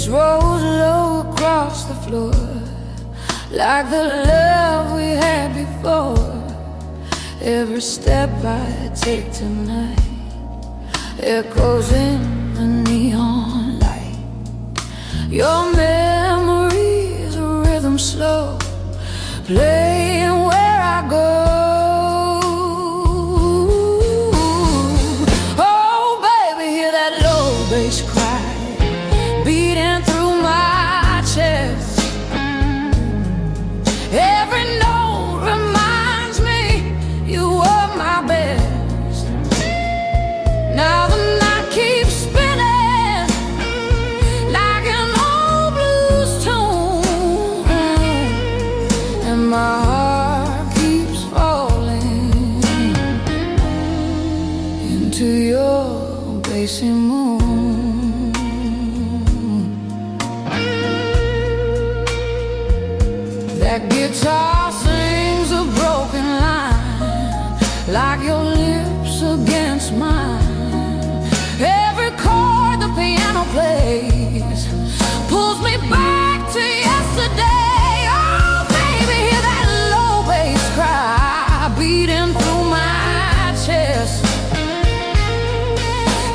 rolls low across the floor, like the love we had before. Every step I take tonight echoes in the neon light. Your memories, a rhythm slow, playing where I go. Oh baby, hear that low bass cry beating through my chest. Every note reminds me you were my best. Now the night keeps spinning like an old blues tune, and my heart keeps falling into your bassy moon. That guitar sings a broken line, like your lips against mine. Every chord the piano plays pulls me back to yesterday. Oh baby, hear that low bass cry beating through my chest.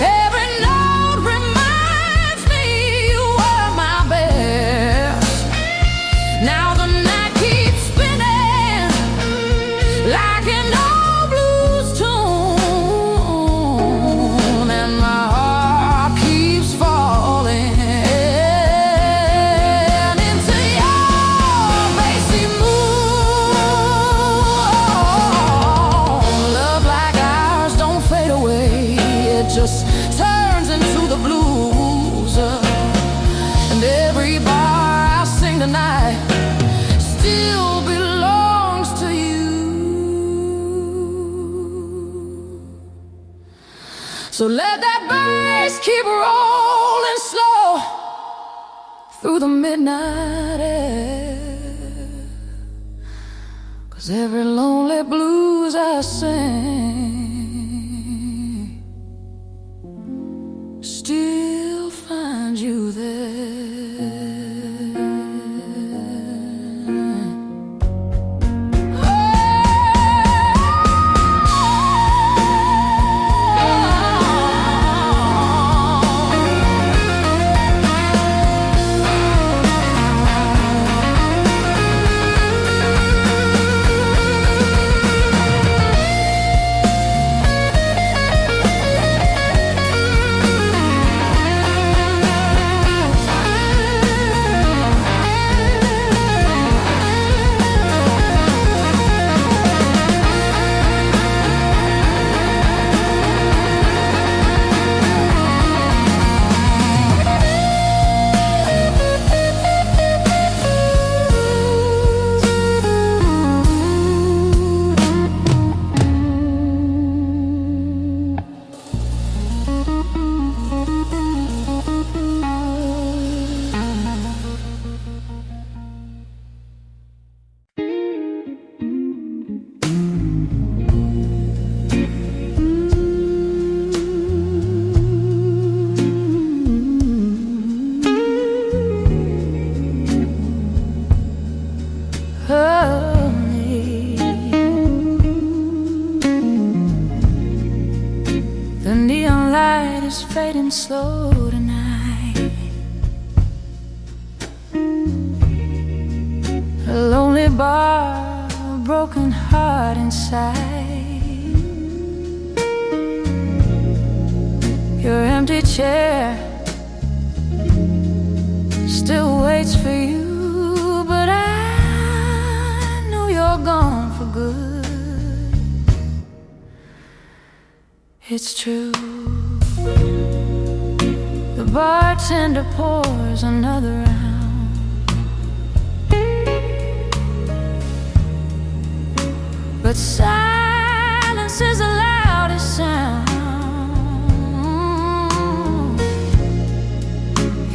Every note reminds me you were my best. Now the night keeps spinning like an old blues tune, and my heart keeps falling into your bassy moon. Love like ours don't fade away, it just turns into the blues. And every bar I sing tonight still belongs to you. So let that bass keep rolling slow through the midnight air, 'cause every lonely blues I sing still finds you there. The neon light is fading slow tonight. A lonely bar, a broken heart inside. Your empty chair still waits for you, but I know you're gone for good. It's true. The bartender pours another round. But silence is the loudest sound.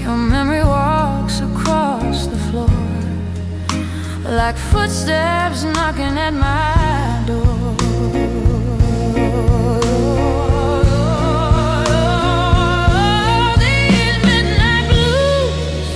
Your memory walks across the floor like footsteps knocking at my door. These midnight blues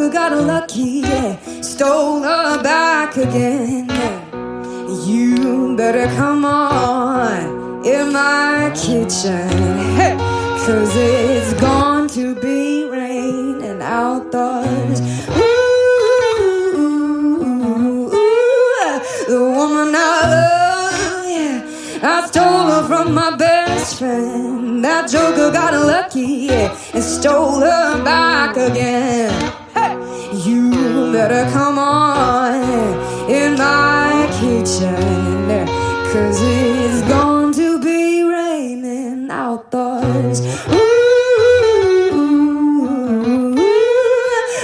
joker got lucky, yeah, stole her back again. You better come on in my kitchen, hey, 'cause it's going to be raining outdoors. Ooh, the woman I love, yeah, I stole her from my best friend. That joker got lucky, yeah, and stole her back again. Hey, you better come on in my kitchen, 'cause it's going to be raining outdoors. Ooh,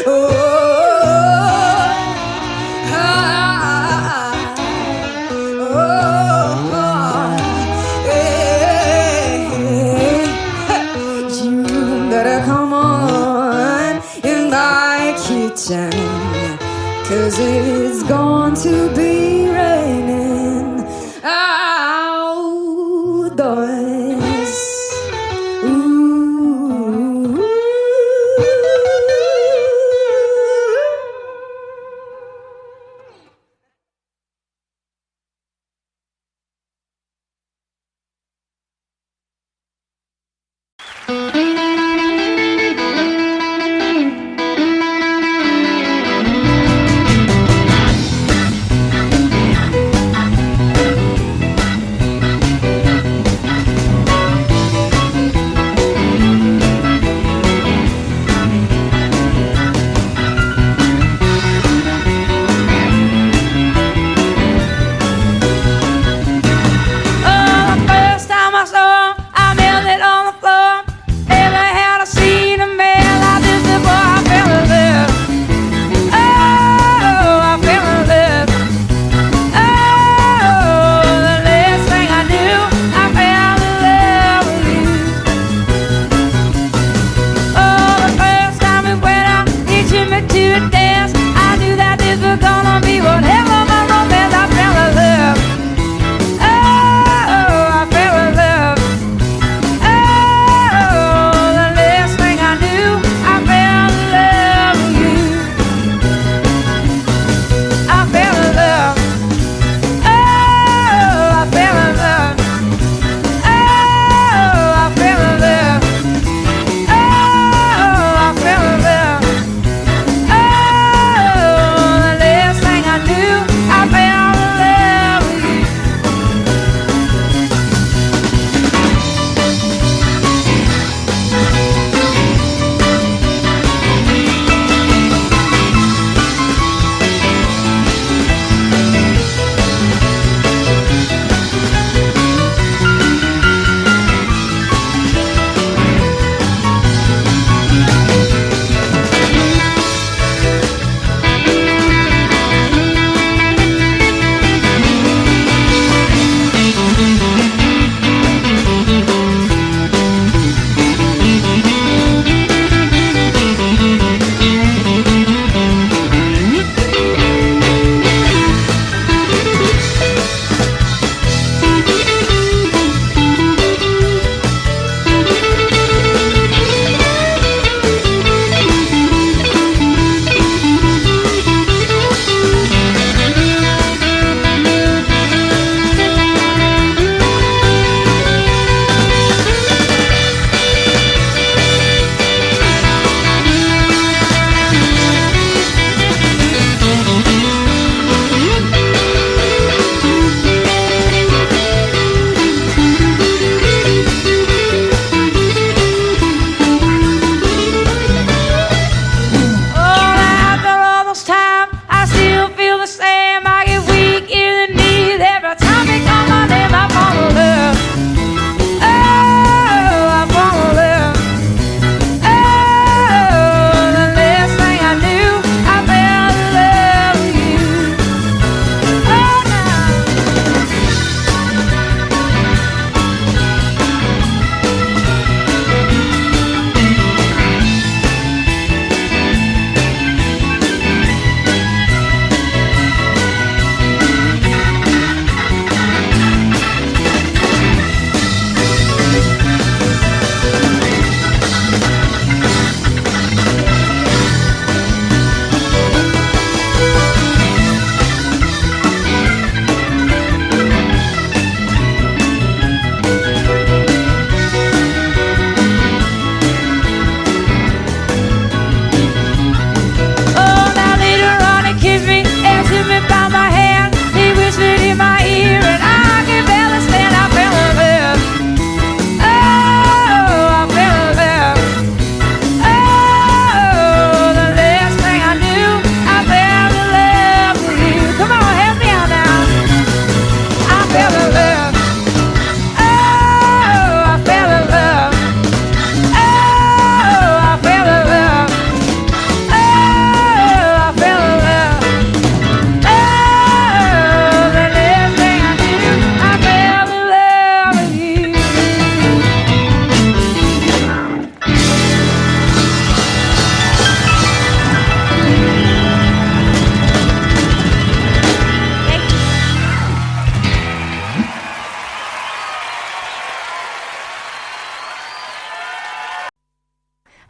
oh, you better come on in my kitchen, 'cause it's going to be raining outdoors. Ooh.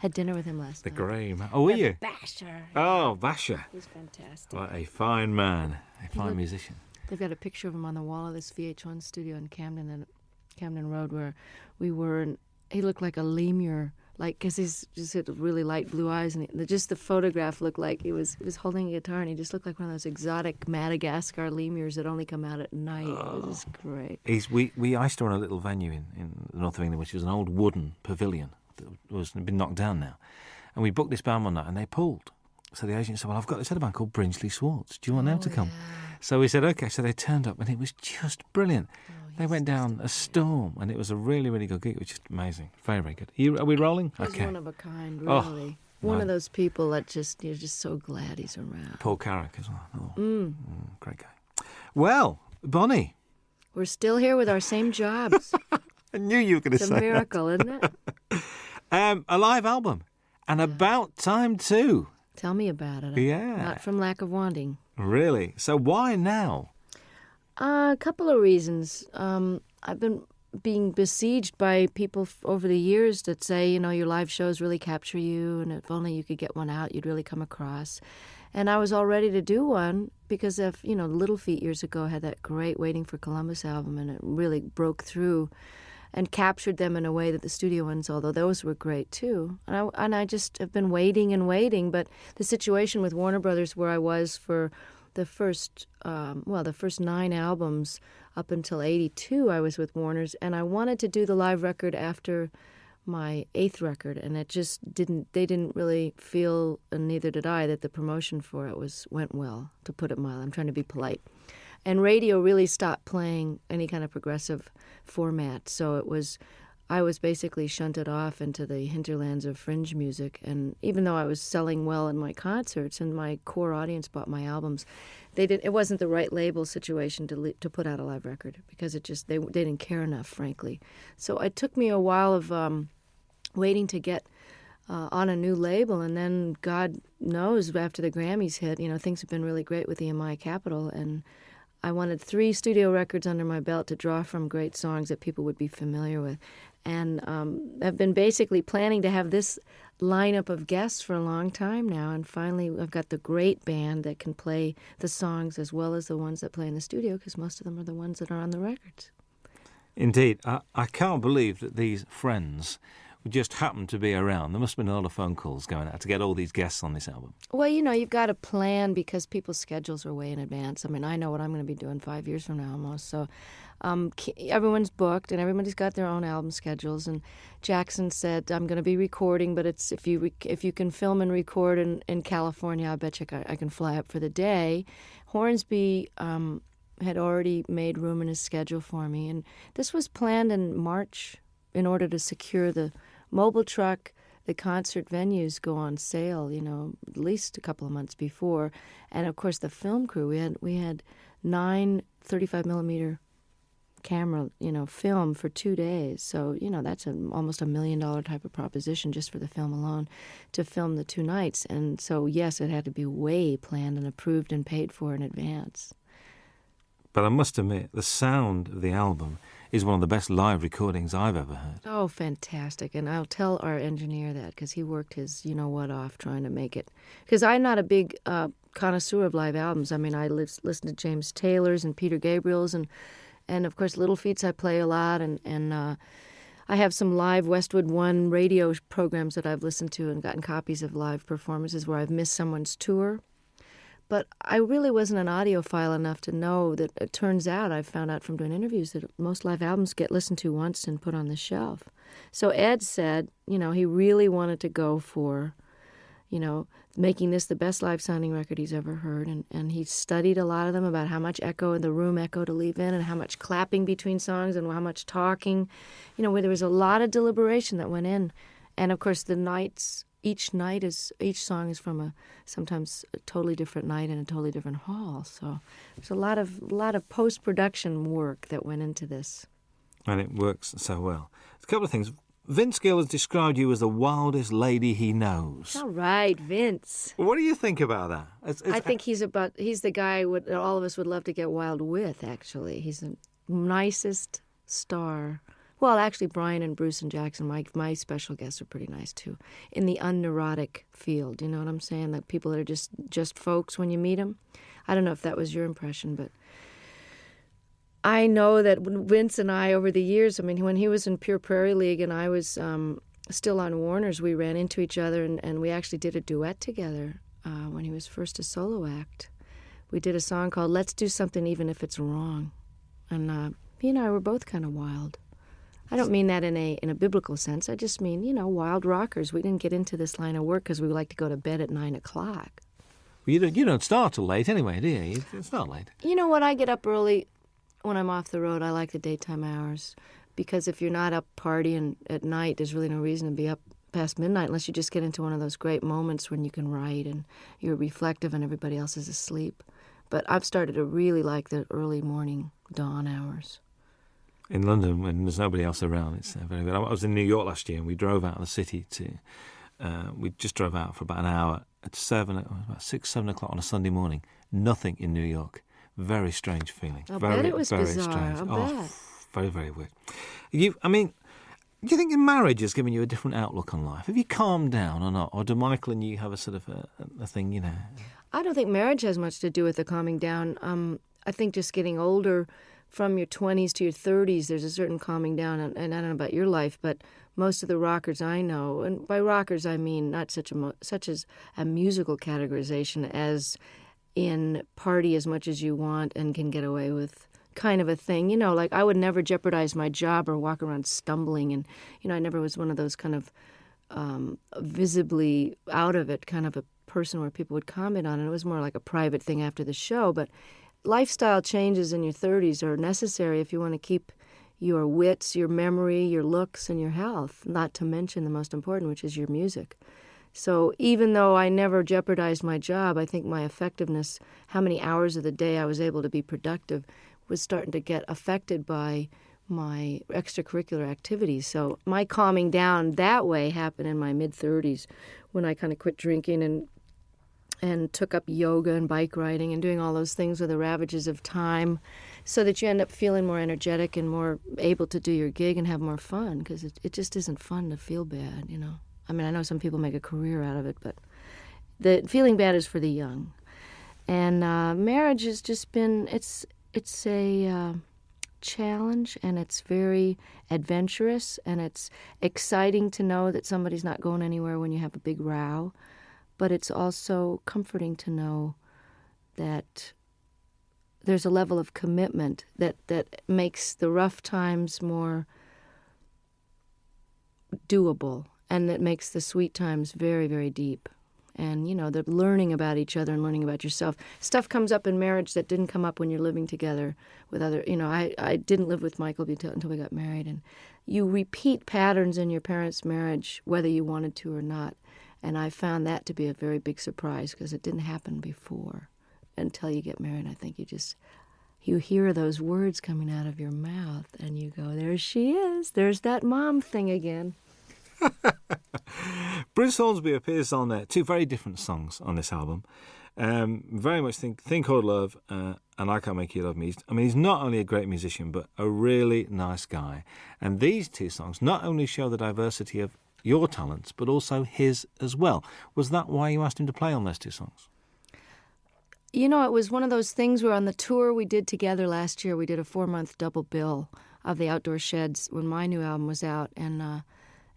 Had dinner with him last The night. grey man. Oh, were you? Basher. Oh, Basher. He's fantastic. What a fine man. A fine musician. They've got a picture of him on the wall of this VH1 studio in Camden Road where we were, and he looked like a lemur, like, because he's just had really light blue eyes, and just the photograph looked like he was holding a guitar, and he just looked like one of those exotic Madagascar lemurs that only come out at night. It was just great. I used to run a little venue in the north of England, which was an old wooden pavilion that was been knocked down now, and we booked this band one night, and they pulled. So the agent said, well, I've got this other band called Brinsley Swartz. Do you want them to come? Yeah. So we said, OK. So they turned up, and it was just brilliant. They went down a storm, and it was a really, really good gig. It was just amazing. Very, very good. Are we rolling? He's OK. one of a kind, really. One of those people that you're just so glad he's around. Paul Carrick as well. Great guy. Well, Bonnie. We're still here with our same jobs. I knew you were going to say It's a miracle, isn't it? A live album. And about time too. Tell me about it. Yeah. Not from lack of wanting. Really? So why now? A couple of reasons. I've been being besieged by people over the years that say, your live shows really capture you, and if only you could get one out, you'd really come across. And I was all ready to do one because of, Little Feat years ago had that great Waiting for Columbus album, and it really broke through and captured them in a way that the studio ones, although those were great too. And I just have been waiting and waiting. But the situation with Warner Brothers, where I was for the first 9 albums up until 82, I was with Warner's, and I wanted to do the live record after my 8th record, and it just they didn't really feel, and neither did I, that the promotion for it went well, to put it mildly. I'm trying to be polite. And radio really stopped playing any kind of progressive format, so I was basically shunted off into the hinterlands of fringe music. And even though I was selling well in my concerts and my core audience bought my albums, it wasn't the right label situation to put out a live record, because they didn't care enough, frankly. So it took me a while of waiting to get on a new label, and then God knows, after the Grammys hit, things have been really great with EMI Capitol, and I wanted 3 studio records under my belt to draw from great songs that people would be familiar with. And I've been basically planning to have this lineup of guests for a long time now, and finally I've got the great band that can play the songs as well as the ones that play in the studio, because most of them are the ones that are on the records. Indeed. I can't believe that these friends just happened to be around. There must have been a lot of phone calls going out to get all these guests on this album. Well, you've got to plan, because people's schedules are way in advance. I mean, I know what I'm going to be doing 5 years from now almost. So everyone's booked, and everybody's got their own album schedules. And Jackson said, I'm going to be recording, but it's if you can film and record in California, I bet you I can fly up for the day. Hornsby had already made room in his schedule for me. And this was planned in March in order to secure the mobile truck. The concert venues go on sale, at least a couple of months before. And, of course, the film crew, we had 9 35-millimeter camera, film for 2 days. So, that's almost $1 million type of proposition just for the film alone, to film the 2 nights. And so, yes, it had to be way planned and approved and paid for in advance. But I must admit, the sound of the album is one of the best live recordings I've ever heard. Oh, fantastic. And I'll tell our engineer that, because he worked his you-know-what off trying to make it. Because I'm not a big connoisseur of live albums. I mean, I listen to James Taylor's and Peter Gabriel's, and of course, Little Feats I play a lot, and I have some live Westwood One radio programs that I've listened to and gotten copies of live performances where I've missed someone's tour. But I really wasn't an audiophile enough to know that it turns out, I found out from doing interviews, that most live albums get listened to once and put on the shelf. So Ed said, he really wanted to go for, making this the best live-sounding record he's ever heard. And he studied a lot of them about how much room echo to leave in, and how much clapping between songs, and how much talking, where there was a lot of deliberation that went in. And, of course, each song is from sometimes a totally different night in a totally different hall. So there's a lot of post-production work that went into this. And it works so well. A couple of things. Vince Gill has described you as the wildest lady he knows. All right, Vince. What do you think about that? I think he's the guy all of us would love to get wild with, actually. He's the nicest star Well, actually, Brian and Bruce and Jackson, my special guests, are pretty nice too. In the unneurotic field, you know what I'm saying? Like people that are just folks when you meet them. I don't know if that was your impression, but I know that when Vince and I, over the years, I mean, when he was in Pure Prairie League and I was still on Warner's, we ran into each other and we actually did a duet together when he was first a solo act. We did a song called Let's Do Something Even If It's Wrong. And he and I were both kind of wild. I don't mean that in a biblical sense. I just mean, wild rockers. We didn't get into this line of work because we like to go to bed at 9 o'clock. Well, you don't start till late anyway, do you? It's not late. You know what? I get up early when I'm off the road. I like the daytime hours because if you're not up partying at night, there's really no reason to be up past midnight unless you just get into one of those great moments when you can write and you're reflective and everybody else is asleep. But I've started to really like the early morning dawn hours. In London, when there's nobody else around, it's very good. I was in New York last year and we drove out of the city we just drove out for about an hour at about 6, 7 o'clock on a Sunday morning. Nothing in New York. Very strange feeling. I very, bet it was very bizarre. strange. I bet. Very, very weird. Do you think your marriage has given you a different outlook on life? Have you calmed down or not? Or do Michael and you have a sort of a thing, I don't think marriage has much to do with the calming down. I think just getting older, from your 20s to your 30s, there's a certain calming down. And I don't know about your life, but most of the rockers I know, and by rockers I mean not such as a musical categorization as in party as much as you want and can get away with kind of a thing. Like I would never jeopardize my job or walk around stumbling. And, I never was one of those kind of visibly out of it kind of a person where people would comment on it. It was more like a private thing after the show. But lifestyle changes in your 30s are necessary if you want to keep your wits, your memory, your looks, and your health, not to mention the most important, which is your music. So even though I never jeopardized my job, I think my effectiveness, how many hours of the day I was able to be productive, was starting to get affected by my extracurricular activities. So my calming down that way happened in my mid-30s when I kind of quit drinking and took up yoga and bike riding and doing all those things with the ravages of time so that you end up feeling more energetic and more able to do your gig and have more fun because it just isn't fun to feel bad, I mean, I know some people make a career out of it, but the feeling bad is for the young. And marriage has just been, it's a challenge, and it's very adventurous, and it's exciting to know that somebody's not going anywhere when you have a big row. But it's also comforting to know that there's a level of commitment that makes the rough times more doable and that makes the sweet times very, very deep. And, the learning about each other and learning about yourself. Stuff comes up in marriage that didn't come up when you're living together with other, I didn't live with Michael until we got married. And you repeat patterns in your parents' marriage, whether you wanted to or not. And I found that to be a very big surprise because it didn't happen before until you get married. I think you hear those words coming out of your mouth and you go, there she is. There's that mom thing again. Bruce Hornsby appears on 2 very different songs on this album. Very much Thing Called Love and I Can't Make You Love Me. He's not only a great musician, but a really nice guy. And these 2 songs not only show the diversity of your talents, but also his as well. Was that why you asked him to play on those 2 songs? It was one of those things where on the tour we did together last year, we did a 4-month double bill of the Outdoor Sheds when my new album was out. And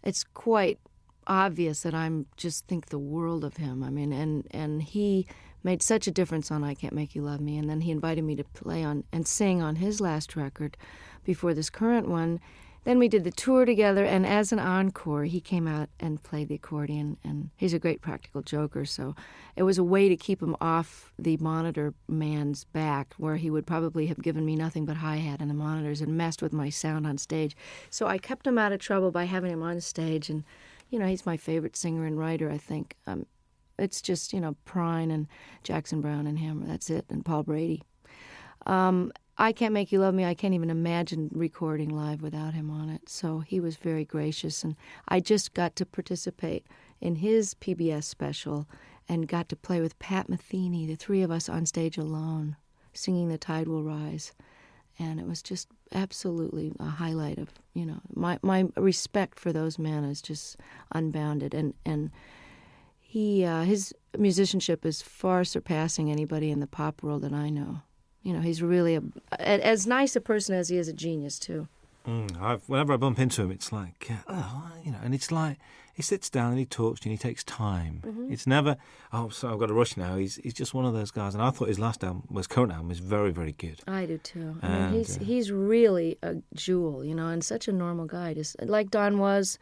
it's quite obvious that I just think the world of him. And he made such a difference on I Can't Make You Love Me. And then he invited me to play on and sing on his last record before this current one. Then we did the tour together, and as an encore, he came out and played the accordion, and he's a great practical joker, so it was a way to keep him off the monitor man's back, where he would probably have given me nothing but hi-hat and the monitors and messed with my sound on stage. So I kept him out of trouble by having him on stage, and, he's my favorite singer and writer, I think. It's just, Prine and Jackson Browne and him, that's it, and Paul Brady. I Can't Make You Love Me, I can't even imagine recording live without him on it. So he was very gracious, and I just got to participate in his PBS special and got to play with Pat Metheny, the 3 of us on stage alone, singing The Tide Will Rise. And it was just absolutely a highlight of, my respect for those men is just unbounded. And his musicianship is far surpassing anybody in the pop world that I know. He's really as nice a person as he is a genius, too. Whenever I bump into him, it's like, and it's like he sits down and he talks to you and he takes time. Mm-hmm. It's never, so I've got to rush now. He's just one of those guys. And I thought his current album was very, very good. I do too. And, he's really a jewel, and such a normal guy, just like Don was.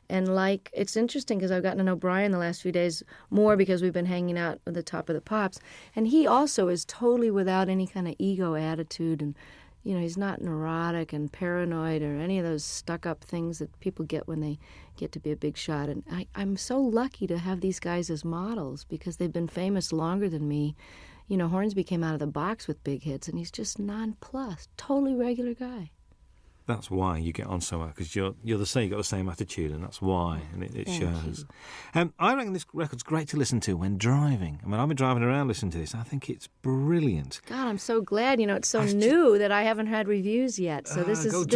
And it's interesting because I've gotten to know Brian the last few days more because we've been hanging out at the Top of the Pops. And he also is totally without any kind of ego attitude. And, he's not neurotic and paranoid or any of those stuck-up things that people get when they get to be a big shot. And I'm so lucky to have these guys as models because they've been famous longer than me. Hornsby came out of the box with big hits, and he's just nonplussed, totally regular guy. That's why you get on so well, because you're the same. You've got the same attitude, and that's why, and it shows. I reckon this record's great to listen to when driving. I mean, I've been driving around listening to this. I think it's brilliant. God, I'm so glad. It's so new that I haven't had reviews yet. So this is it.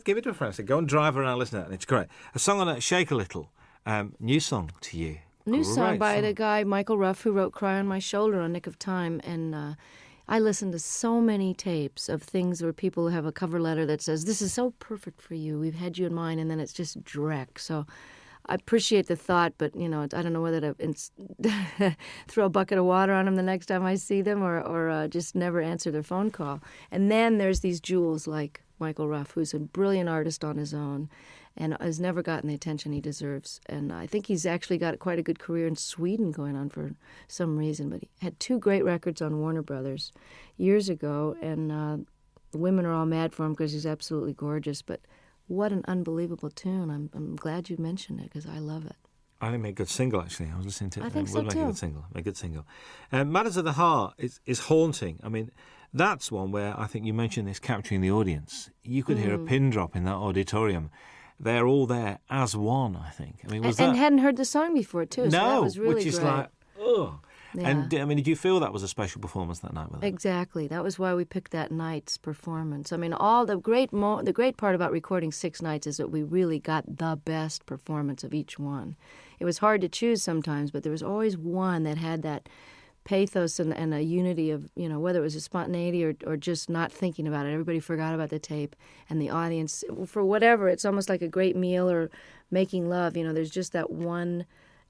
Give it to a friend. So go and drive around, listen to it, and it's great. A song on it, Shake a Little. New song to you. New song by the guy Michael Ruff, who wrote "Cry on My Shoulder" on Nick of Time, and. I listen to so many tapes of things where people have a cover letter that says, "This is so perfect for you. We've had you in mind," and then it's just dreck. So I appreciate the thought, but, I don't know whether to throw a bucket of water on them the next time I see them or just never answer their phone call. And then there's these jewels like Michael Ruff, who's a brilliant artist on his own and has never gotten the attention he deserves. And I think he's actually got quite a good career in Sweden going on for some reason. But he had 2 great records on Warner Brothers years ago, and the women are all mad for him because he's absolutely gorgeous. But what an unbelievable tune. I'm glad you mentioned it because I love it. I think it made a good single, actually. I was listening to it. I think so, too. A good single. Matters of the Heart is haunting. I mean, that's one where I think you mentioned this capturing the audience. You could hear a pin drop in that auditorium. They're all there as one, I think. I mean, and hadn't heard the song before, too. So that was really which is great. like, oh. Yeah. And, did you feel that was a special performance that night with them? Exactly. That was why we picked that night's performance. I mean, all the great part about recording 6 nights is that we really got the best performance of each one. It was hard to choose sometimes, but there was always one that had that pathos and a unity of, whether it was a spontaneity or just not thinking about it. Everybody forgot about the tape, and the audience, for whatever, it's almost like a great meal or making love. There's just that one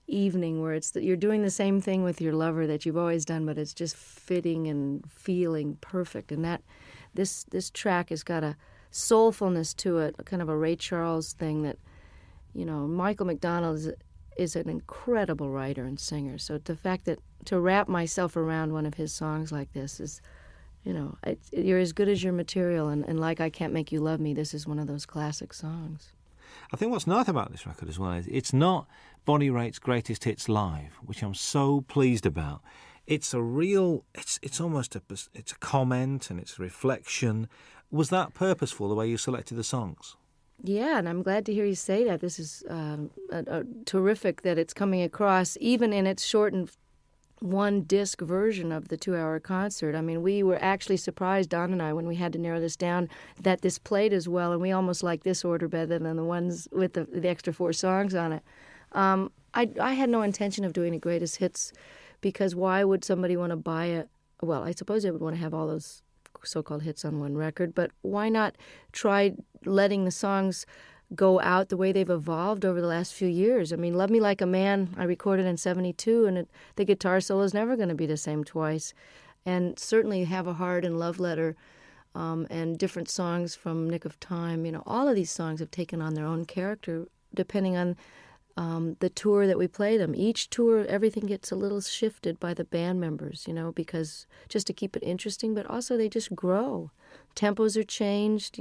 evening where you're doing the same thing with your lover that you've always done, but it's just fitting and feeling perfect. And that this track has got a soulfulness to it, kind of a Ray Charles thing that, Michael McDonald is an incredible writer and singer. So the fact that to wrap myself around one of his songs like this is, you're as good as your material. And like I Can't Make You Love Me, this is one of those classic songs. I think what's nice about this record as well is it's not Bonnie Raitt's greatest hits live, which I'm so pleased about. It's a real, it's almost it's a comment and it's a reflection. Was that purposeful, the way you selected the songs? Yeah, and I'm glad to hear you say that. This is terrific that it's coming across, even in its shortened 1-disc version of the 2-hour concert. I mean, we were actually surprised, Don and I, when we had to narrow this down, that this played as well, and we almost like this order better than the ones with the extra 4 songs on it. I had no intention of doing a greatest hits because why would somebody want to buy it? Well, I suppose they would want to have all those so-called hits on one record, but why not try letting the songs go out the way they've evolved over the last few years? I mean, Love Me Like a Man, I recorded in 1972, and the guitar solo is never going to be the same twice. And certainly Have a Heart and Love Letter and different songs from Nick of Time, all of these songs have taken on their own character depending on the tour that we play them. Each tour, everything gets a little shifted by the band members, because just to keep it interesting, but also they just grow. Tempos are changed,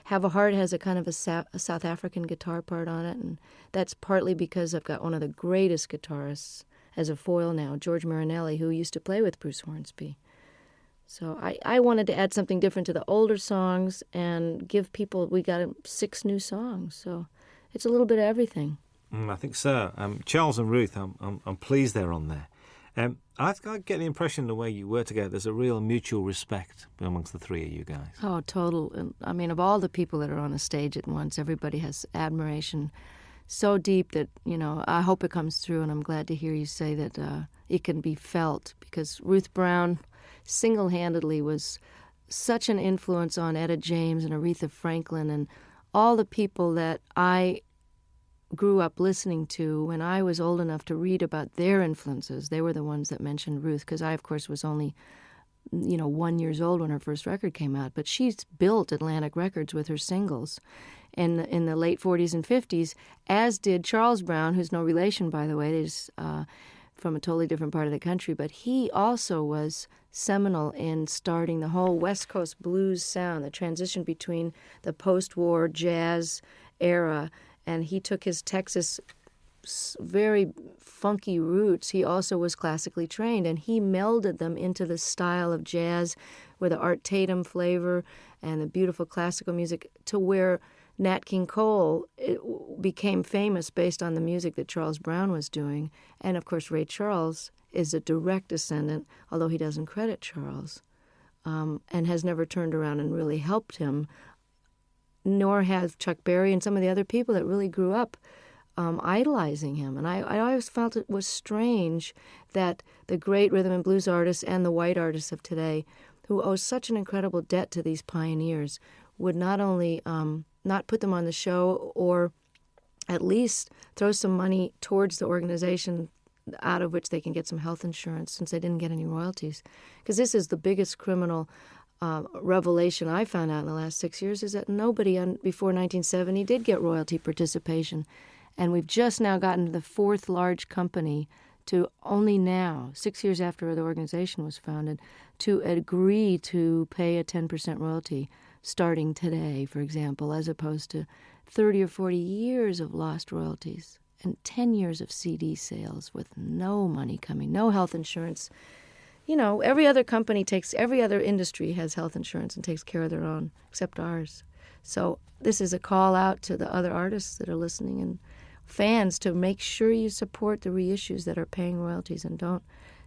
Have a Heart has a kind of a South African guitar part on it, and that's partly because I've got one of the greatest guitarists as a foil now, George Marinelli, who used to play with Bruce Hornsby. So I wanted to add something different to the older songs and give people, we got 6 new songs, so it's a little bit of everything. I think so. Charles and Ruth, I'm pleased they're on there. I get the impression the way you work together, there's a real mutual respect amongst the three of you guys. Oh, total. And I mean, of all the people that are on the stage at once, everybody has admiration so deep that, I hope it comes through, and I'm glad to hear you say that it can be felt, because Ruth Brown single-handedly was such an influence on Etta James and Aretha Franklin and all the people that I grew up listening to when I was old enough to read about their influences. They were the ones that mentioned Ruth, because I, of course, was only 1 year old when her first record came out. But she's built Atlantic Records with her singles in the late 40s and 50s, as did Charles Brown, who's no relation, by the way. He's from a totally different part of the country. But he also was seminal in starting the whole West Coast blues sound, the transition between the post-war jazz era, and he took his Texas very funky roots. He also was classically trained, and he melded them into the style of jazz with the Art Tatum flavor and the beautiful classical music, to where Nat King Cole became famous based on the music that Charles Brown was doing. And, of course, Ray Charles is a direct descendant, although he doesn't credit Charles, and has never turned around and really helped him, nor have Chuck Berry and some of the other people that really grew up idolizing him. And I always felt it was strange that the great rhythm and blues artists and the white artists of today, who owe such an incredible debt to these pioneers, would not only not put them on the show, or at least throw some money towards the organization out of which they can get some health insurance, since they didn't get any royalties. Because this is the biggest criminal revelation I found out in the last 6 years, is that nobody before 1970 did get royalty participation. And we've just now gotten to the fourth large company to only now, 6 years after the organization was founded, to agree to pay a 10% royalty starting today, for example, as opposed to 30 or 40 years of lost royalties and 10 years of CD sales with no money coming, no health insurance. Every other industry has health insurance and takes care of their own, except ours. So this is a call out to the other artists that are listening and fans to make sure you support the reissues that are paying royalties, and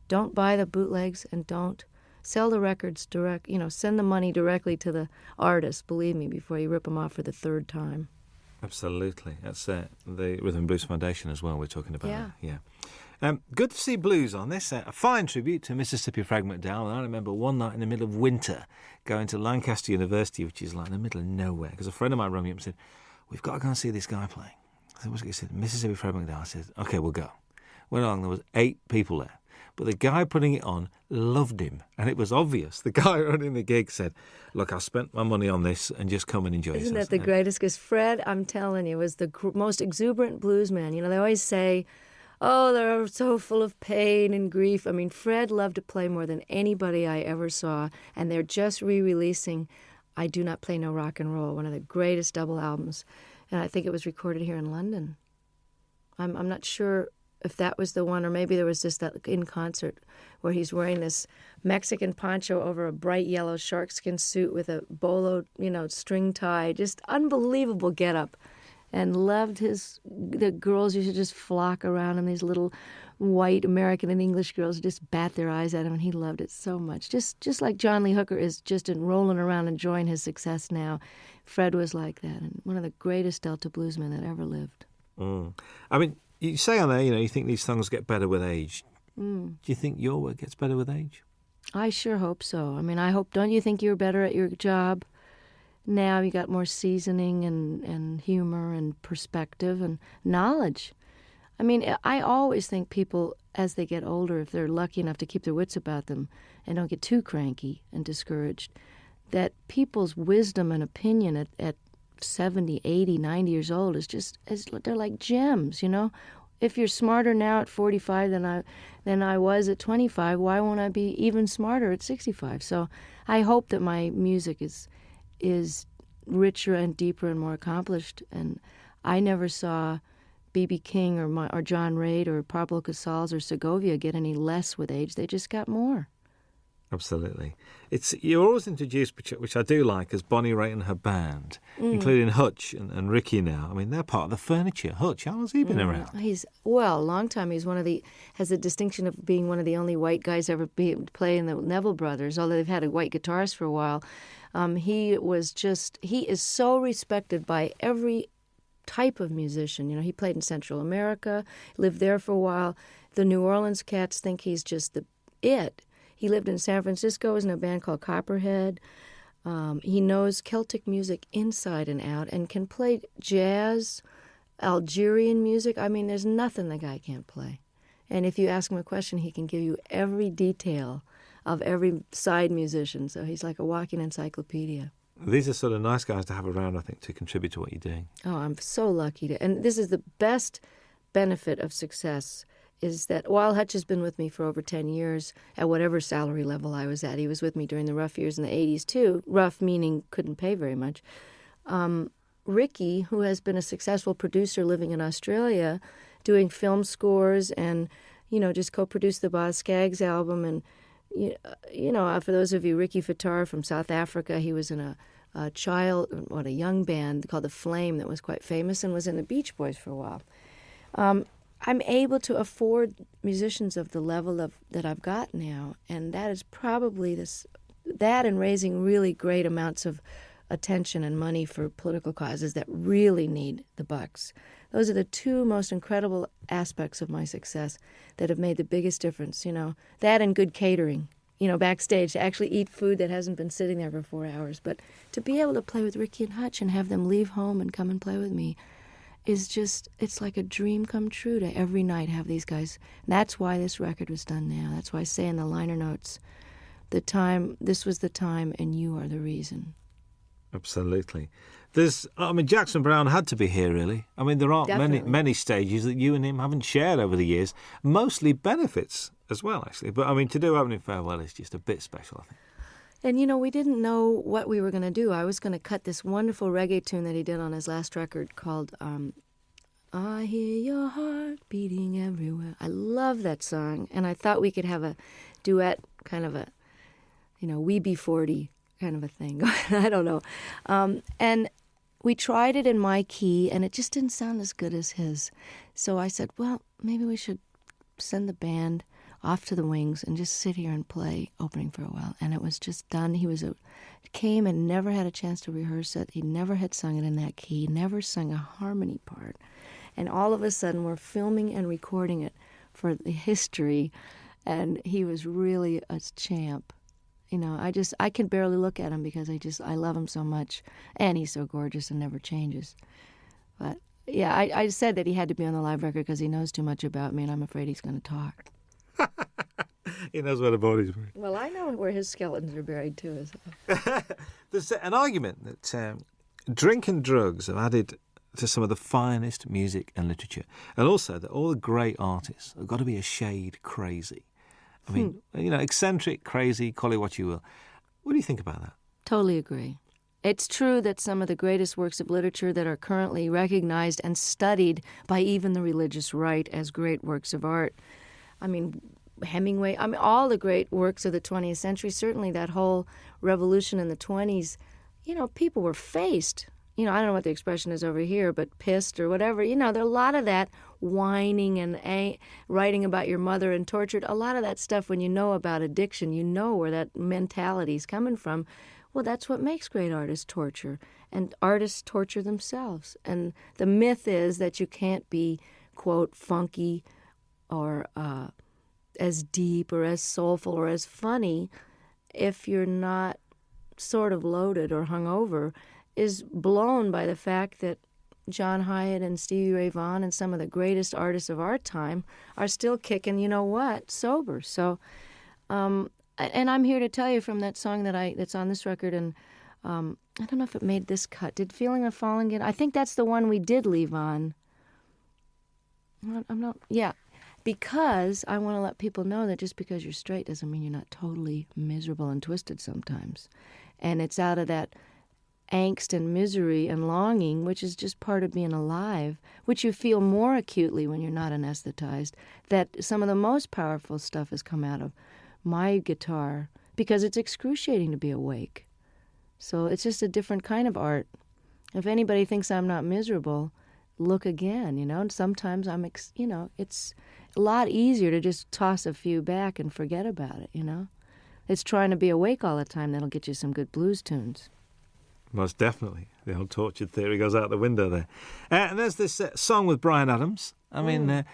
don't buy the bootlegs, and don't sell the records direct. Send the money directly to the artist, believe me, before you rip them off for the third time. Absolutely. That's the Rhythm and Blues Foundation as well we're talking about. Yeah. Good to see blues on this. A fine tribute to Mississippi Frag McDowell. And I remember one night in the middle of winter going to Lancaster University, which is like in the middle of nowhere, because a friend of mine rang me up and said, "We've got to go and see this guy playing." I said, "What's it?" He said, "Mississippi Frag McDowell." I said, "OK, we'll go." Went along, there was 8 people there. But the guy putting it on loved him, and it was obvious. The guy running the gig said, "Look, I spent my money on this, and just come and enjoy yourself." Isn't that the greatest? Because Fred, I'm telling you, was the most exuberant blues man. They always say, oh, they're so full of pain and grief. I mean, Fred loved to play more than anybody I ever saw, and they're just re-releasing I Do Not Play No Rock and Roll, one of the greatest double albums, and I think it was recorded here in London. I'm not sure if that was the one, or maybe there was just that in concert where he's wearing this Mexican poncho over a bright yellow sharkskin suit with a bolo, string tie, just unbelievable getup. And loved the girls used to just flock around him, these little white American and English girls just bat their eyes at him, and he loved it so much. Just like John Lee Hooker is just rolling around enjoying his success now, Fred was like that, and one of the greatest Delta bluesmen that ever lived. I mean, you say on there, you think these songs get better with age. Do you think your work gets better with age? I sure hope so. I mean, don't you think you're better at your job? Now you got more seasoning and humor and perspective and knowledge. I mean, I always think people, as they get older, if they're lucky enough to keep their wits about them and don't get too cranky and discouraged, that people's wisdom and opinion at 70, 80, 90 years old they're like gems, If you're smarter now at 45 than I was at 25, why won't I be even smarter at 65? So I hope that my music is richer and deeper and more accomplished. And I never saw B.B. King or John Reid or Pablo Casals or Segovia get any less with age. They just got more. Absolutely. You're always introduced, which I do like, as Bonnie Raitt and her band, including Hutch and Ricky now. I mean, they're part of the furniture. Hutch, how long's he been around? A long time. Has the distinction of being one of the only white guys ever play in the Neville Brothers, although they've had a white guitarist for a while. He is so respected by every type of musician. You know, he played in Central America, lived there for a while. The New Orleans cats think he's just it. He lived in San Francisco, was in a band called Copperhead. He knows Celtic music inside and out and can play jazz, Algerian music. I mean, there's nothing the guy can't play. And if you ask him a question, he can give you every detail of every side musician. So he's like a walking encyclopedia. These are sort of nice guys to have around, I think, to contribute to what you're doing. Oh, I'm so lucky to. And this is the best benefit of success, is that while Hutch has been with me for over 10 years, at whatever salary level I was at, he was with me during the rough years in the 80s too, rough meaning couldn't pay very much. Ricky, who has been a successful producer living in Australia, doing film scores and, just co-produced the Boz Scaggs album. And, for those of you, Ricky Fattar from South Africa, he was in a young band called The Flame that was quite famous and was in the Beach Boys for a while. I'm able to afford musicians of the level that I've got now, and that is probably that and raising really great amounts of attention and money for political causes that really need the bucks. Those are the two most incredible aspects of my success that have made the biggest difference, that and good catering, backstage, to actually eat food that hasn't been sitting there for 4 hours. But to be able to play with Ricky and Hutch and have them leave home and come and play with me is it's like a dream come true to every night have these guys. And that's why this record was done now. That's why I say in the liner notes, this was the time and you are the reason. Absolutely. Jackson Browne had to be here, really. I mean, there aren't many stages that you and him haven't shared over the years. Mostly benefits as well, actually. But, to do Opening Farewell is just a bit special, I think. And, we didn't know what we were going to do. I was going to cut this wonderful reggae tune that he did on his last record called I Hear Your Heart Beating Everywhere. I love that song. And I thought we could have a duet, kind of a, We Be 40 kind of a thing. I don't know. And we tried it in my key, and it just didn't sound as good as his. So I said, well, maybe we should send the band off to the wings and just sit here and play Opening Farewell. And it was just done. He came and never had a chance to rehearse it. He never had sung it in that key, never sung a harmony part. And all of a sudden we're filming and recording it for the history, and he was really a champ. I can barely look at him because I love him so much, and he's so gorgeous and never changes. But yeah, I said that he had to be on the live record because he knows too much about me, and I'm afraid he's going to talk. He knows where the body's buried. Well, I know where his skeletons are buried too. So. There's an argument that drink and drugs have added to some of the finest music and literature, and also that all the great artists have got to be a shade crazy. I mean, eccentric, crazy, call it what you will. What do you think about that? Totally agree. It's true that some of the greatest works of literature that are currently recognized and studied by even the religious right as great works of art. I mean, Hemingway, all the great works of the 20th century, certainly that whole revolution in the 20s, people were faced. I don't know what the expression is over here, but pissed or whatever. There are a lot of that whining and writing about your mother and tortured. A lot of that stuff, when you know about addiction, you know where that mentality is coming from. Well, that's what makes great artists torture. And artists torture themselves. And the myth is that you can't be, quote, funky or as deep or as soulful or as funny if you're not sort of loaded or hungover, is blown by the fact that John Hyatt and Stevie Ray Vaughan and some of the greatest artists of our time are still kicking, sober. So, and I'm here to tell you from that song that's on this record, and I don't know if it made this cut. Did Feeling of Falling get? I think that's the one we did leave on. I'm not. Yeah, because I want to let people know that just because you're straight doesn't mean you're not totally miserable and twisted sometimes, and it's out of that angst and misery and longing, which is just part of being alive, which you feel more acutely when you're not anesthetized, that some of the most powerful stuff has come out of my guitar, because it's excruciating to be awake. So it's just a different kind of art. If anybody thinks I'm not miserable, look again, And sometimes it's a lot easier to just toss a few back and forget about it, It's trying to be awake all the time that'll get you some good blues tunes. Most definitely. The old tortured theory goes out the window there. And there's this song with Bryan Adams. I mean,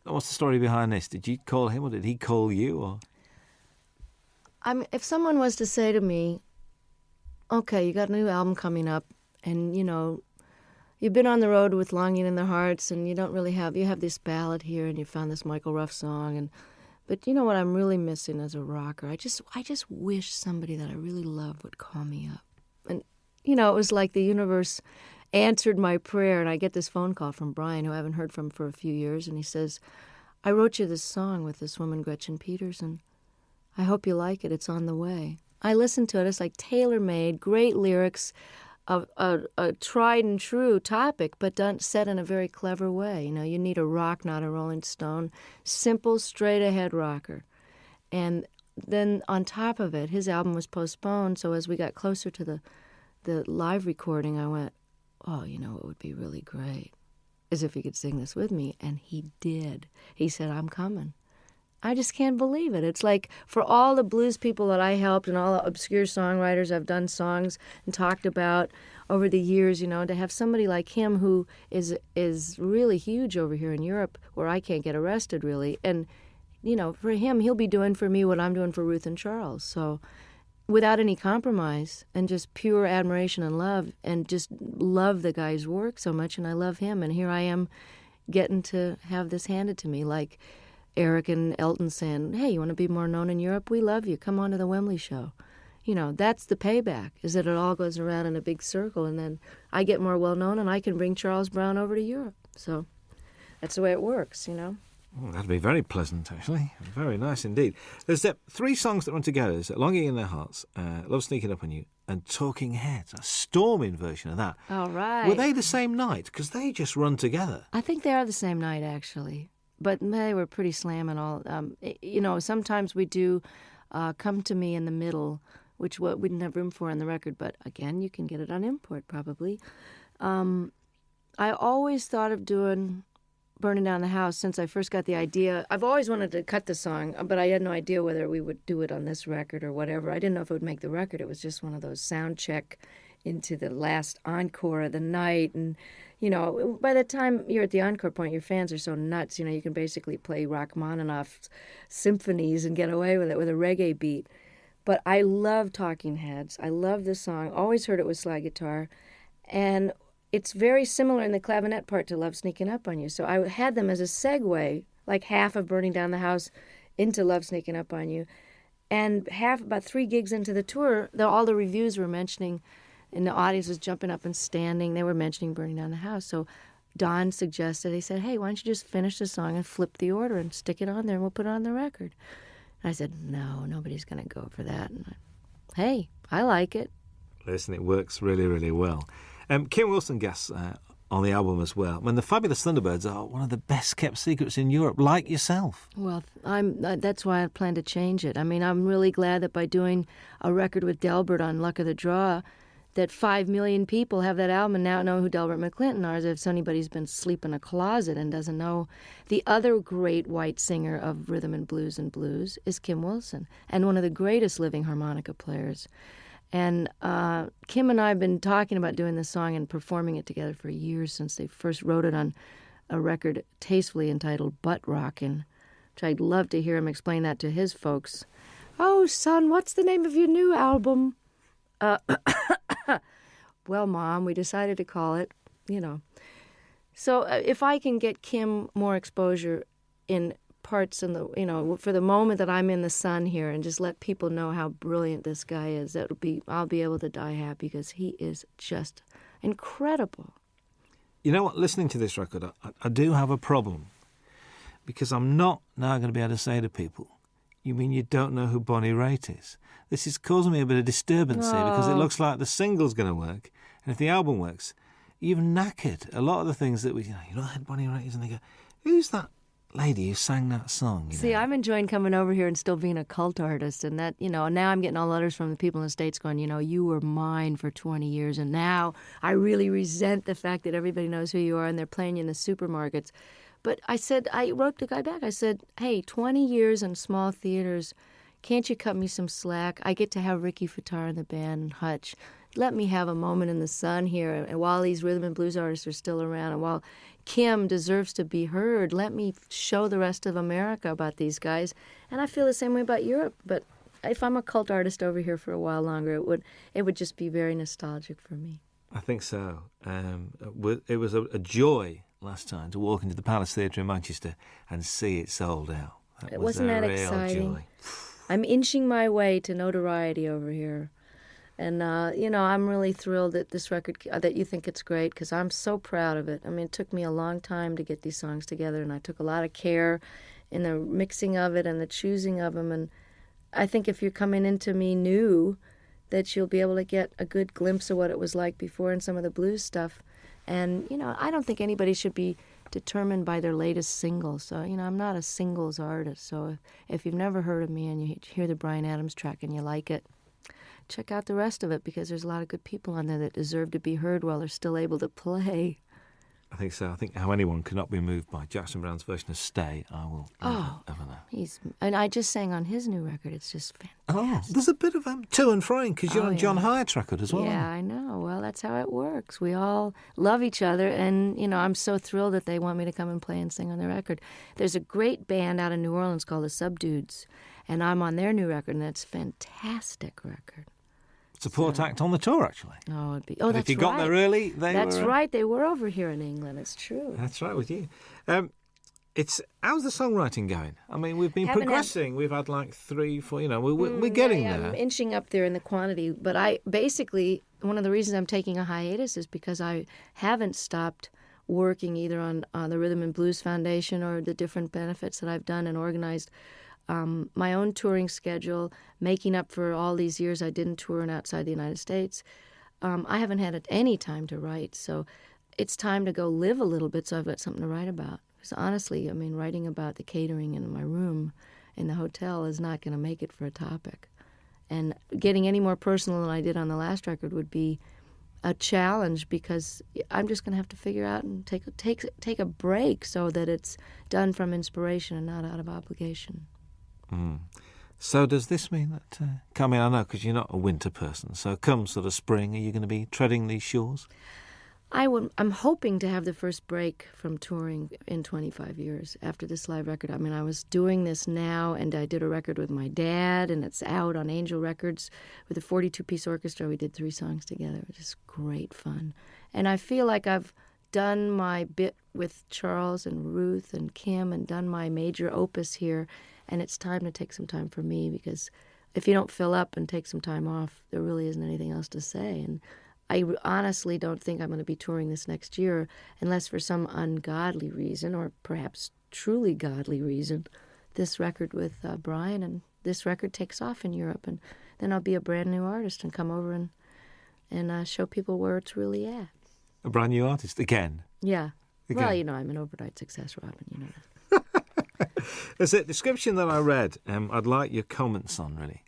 what's the story behind this? Did you call him or did he call you? Or if someone was to say to me, okay, you got a new album coming up, and, you've been on the road with Longing in Their Hearts, and you have this ballad here, and you found this Michael Ruff song, but you know what I'm really missing as a rocker? I just wish somebody that I really love would call me up. And, it was like the universe answered my prayer, and I get this phone call from Brian, who I haven't heard from for a few years, and he says, I wrote you this song with this woman, Gretchen Peterson. I hope you like it. It's on the way. I listened to it. It's like tailor-made, great lyrics, a tried and true topic, but done set in a very clever way. You need a rock, not a Rolling Stone. Simple, straight-ahead rocker. And then on top of it, his album was postponed, so as we got closer to the live recording, I went, oh, it would be really great, as if he could sing this with me. And he did. He said, I'm coming. I just can't believe it. It's like for all the blues people that I helped and all the obscure songwriters I've done songs and talked about over the years, to have somebody like him who is really huge over here in Europe where I can't get arrested really. And, for him, he'll be doing for me what I'm doing for Ruth and Charles. So without any compromise and just pure admiration and love, and just love the guy's work so much, and I love him. And here I am getting to have this handed to me like Eric and Elton saying, hey, you want to be more known in Europe? We love you. Come on to the Wembley show. That's the payback, is that it all goes around in a big circle, and then I get more well-known, and I can bring Charles Brown over to Europe. So that's the way it works, Oh, that'd be very pleasant, actually. Very nice indeed. There's 3 songs that run together. There's Longing in Their Hearts, Love Sneaking Up on You, and Talking Heads, a storming version of that. All right. Were they the same night? Because they just run together. I think they are the same night, actually. But they were pretty slamming all. Sometimes we do Come to Me in the Middle, which we didn't have room for on the record. But again, you can get it on import probably. I always thought of doing Burning Down the House since I first got the idea. I've always wanted to cut the song, but I had no idea whether we would do it on this record or whatever. I didn't know if it would make the record. It was just one of those sound check into the last encore of the night. And, by the time you're at the encore point, your fans are so nuts, you can basically play Rachmaninoff's symphonies and get away with it with a reggae beat. But I love Talking Heads. I love this song. Always heard it with slide guitar. And it's very similar in the clavinet part to Love Sneaking Up on You. So I had them as a segue, like half of Burning Down the House into Love Sneaking Up on You. And about 3 gigs into the tour, all the reviews were mentioning, and the audience was jumping up and standing. They were mentioning Burning Down the House. So Don suggested, he said, hey, why don't you just finish the song and flip the order and stick it on there and we'll put it on the record. And I said, no, nobody's going to go for that. And hey, I like it. Listen, it works really, really well. Kim Wilson guests on the album as well. When the Fabulous Thunderbirds are one of the best kept secrets in Europe, like yourself. Well, that's why I plan to change it. I mean, I'm really glad that by doing a record with Delbert on Luck of the Draw, that 5 million people have that album and now know who Delbert McClinton are, as if anybody's been asleep in a closet and doesn't know. The other great white singer of rhythm and blues is Kim Wilson, and one of the greatest living harmonica players. And Kim and I have been talking about doing this song and performing it together for years, since they first wrote it on a record tastefully entitled Butt Rockin', which I'd love to hear him explain that to his folks. Oh, son, what's the name of your new album? Well, Mom, we decided to call it, So if I can get Kim more exposure in parts in the, for the moment that I'm in the sun here, and just let people know how brilliant this guy is, I'll be able to die happy, because he is just incredible. You know what? Listening to this record, I do have a problem, because I'm not now going to be able to say to people, you mean you don't know who Bonnie Raitt is? This is causing me a bit of disturbance here, because it looks like the single's going to work, and if the album works, you've knackered a lot of the things that you know how Bonnie Raitt is, and they go, who's that lady who sang that song. You See, know. I'm enjoying coming over here and still being a cult artist. And that, now I'm getting all letters from the people in the States going, you were mine for 20 years. And now I really resent the fact that everybody knows who you are and they're playing you in the supermarkets. But I wrote the guy back. I said, hey, 20 years in small theaters. Can't you cut me some slack? I get to have Ricky Fataar in the band and Hutch. Let me have a moment in the sun here. And while these rhythm and blues artists are still around, and while Kim deserves to be heard, let me show the rest of America about these guys. And I feel the same way about Europe. But if I'm a cult artist over here for a while longer, it would just be very nostalgic for me. I think so. It was a joy last time to walk into the Palace Theatre in Manchester and see it sold out. Wasn't that exciting? Joy. I'm inching my way to notoriety over here. And, I'm really thrilled that this record, that you think it's great, because I'm so proud of it. I mean, it took me a long time to get these songs together, and I took a lot of care in the mixing of it and the choosing of them. And I think if you're coming into me new, that you'll be able to get a good glimpse of what it was like before and some of the blues stuff. And, I don't think anybody should be determined by their latest single. So, I'm not a singles artist. So if you've never heard of me and you hear the Bryan Adams track and you like it, check out the rest of it, because there's a lot of good people on there that deserve to be heard while they're still able to play. I think so. I think how anyone cannot be moved by Jackson Browne's version of Stay, I will never know. And I just sang on his new record. It's just fantastic. There's a bit of to and froing, because you're on John Hyatt's record as well. Yeah, I know. Well, that's how it works. We all love each other, and, I'm so thrilled that they want me to come and play and sing on their record. There's a great band out of New Orleans called the Subdudes, and I'm on their new record, and it's a fantastic record. Support act on the tour, actually. That's right. If you got there early, That's right. They were over here in England. It's true. That's right with you. How's the songwriting going? I mean, we've been progressing. We've had like 3, 4. We're getting there. I'm inching up there in the quantity. But one of the reasons I'm taking a hiatus is because I haven't stopped working either on the Rhythm and Blues Foundation or the different benefits that I've done and organized. My own touring schedule, making up for all these years I didn't tour outside the United States. I haven't had any time to write, so it's time to go live a little bit so I've got something to write about. Because honestly, writing about the catering in my room in the hotel is not going to make it for a topic. And getting any more personal than I did on the last record would be a challenge, because I'm just going to have to figure out and take a break so that it's done from inspiration and not out of obligation. So does this mean that, I know because you're not a winter person, so come sort of spring, are you going to be treading these shores? I'm hoping to have the first break from touring in 25 years after this live record. I was doing this now, and I did a record with my dad, and it's out on Angel Records with a 42-piece orchestra. We did 3 songs together. It was just great fun. And I feel like I've done my bit with Charles and Ruth and Kim and done my major opus here, and it's time to take some time for me, because if you don't fill up and take some time off, there really isn't anything else to say. And I honestly don't think I'm going to be touring this next year unless for some ungodly reason, or perhaps truly godly reason, this record with Bryan and this record takes off in Europe, and then I'll be a brand new artist and come over and show people where it's really at. A brand new artist again? Yeah. Again. Well, I'm an overnight success, Robin, you know that. There's a description that I read I'd like your comments on, really.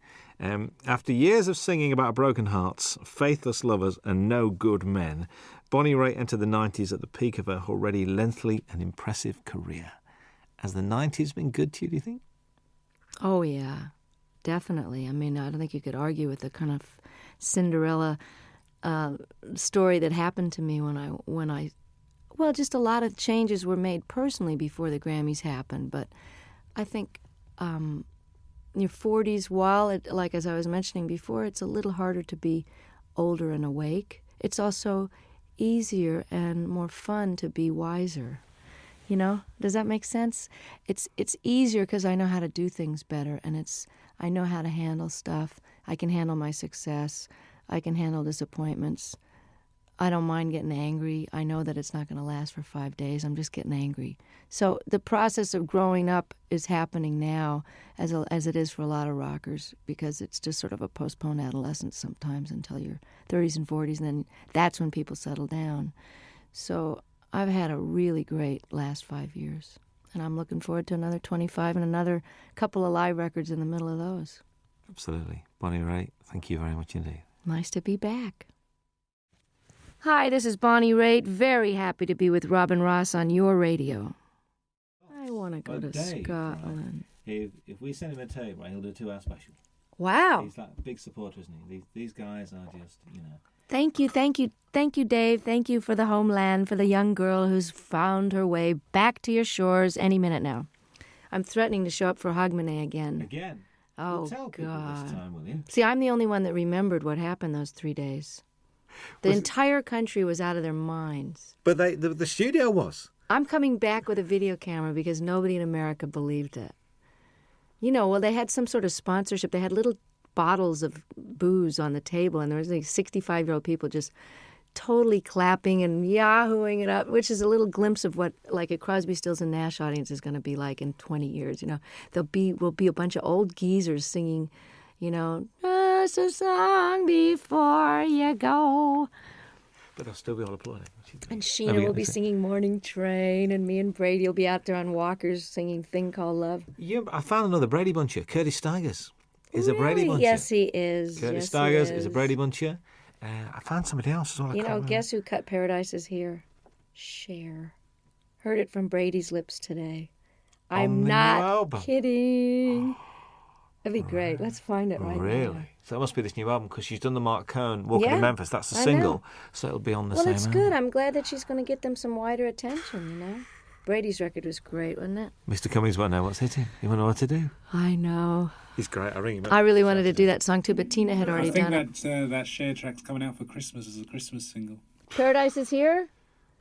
After years of singing about broken hearts, faithless lovers and no good men, Bonnie Raitt entered the 90s at the peak of her already lengthy and impressive career. Has the 90s been good to you, do you think? Oh, yeah, definitely. I don't think you could argue with the kind of Cinderella story that happened to me when I just a lot of changes were made personally before the Grammys happened. But I think in your 40s, like as I was mentioning before, it's a little harder to be older and awake. It's also easier and more fun to be wiser. Does that make sense? It's easier because I know how to do things better, and I know how to handle stuff. I can handle my success. I can handle disappointments. I don't mind getting angry. I know that it's not going to last for 5 days. I'm just getting angry. So the process of growing up is happening now as it is for a lot of rockers, because it's just sort of a postponed adolescence sometimes until your 30s and 40s, and then that's when people settle down. So I've had a really great last 5 years. And I'm looking forward to another 25 and another couple of live records in the middle of those. Absolutely. Bonnie Raitt, thank you very much indeed. Nice to be back. Hi, this is Bonnie Raitt. Very happy to be with Robin Ross on your radio. I want to go to Scotland. If we send him a tape, right, he'll do a 2-hour special. Wow. He's like a big supporter, isn't he? These guys are just, Thank you, Dave. Thank you for the homeland, for the young girl who's found her way back to your shores any minute now. I'm threatening to show up for Hogmanay again. Again? Oh, Well, tell people God. this time, will you? See, I'm the only one that remembered what happened those 3 days. The entire country was out of their minds. But the studio was. I'm coming back with a video camera because nobody in America believed it. You know, well, they had some sort of sponsorship. They had little bottles of booze on the table, and there was like 65-year-old people just totally clapping and yahooing it up, which is a little glimpse of what, like, a Crosby, Stills and Nash audience is going to be like in 20 years. You know, will be a bunch of old geezers singing, you know, just a song before you go. But they'll still be all applauding. And Sheena will be singing Morning Train, and me and Brady will be out there on walkers singing Thing Called Love. Yeah, I found another Brady Buncher. Curtis Stigers is a Brady Buncher. Yes, he is. Curtis Stigers is a Brady Buncher. I found somebody else as well. You know, guess who cut Paradise Is Here? Cher. Heard it from Brady's lips today. I'm not kidding. That'd be great. Let's find it right now. Really? So that must be this new album because she's done the Mark Cohn Walking in Memphis. That's the single. So it'll be on the same album. Well, it's good. I'm glad that she's going to get them some wider attention, you know? Brady's record was great, wasn't it? Mr. Cummings won't know what's hitting. He won't know what to do. I know. He's great. I ring him up. I really wanted to do that song too, but Tina had already done it. I think that Cher track's coming out for Christmas as a Christmas single. Paradise Is Here?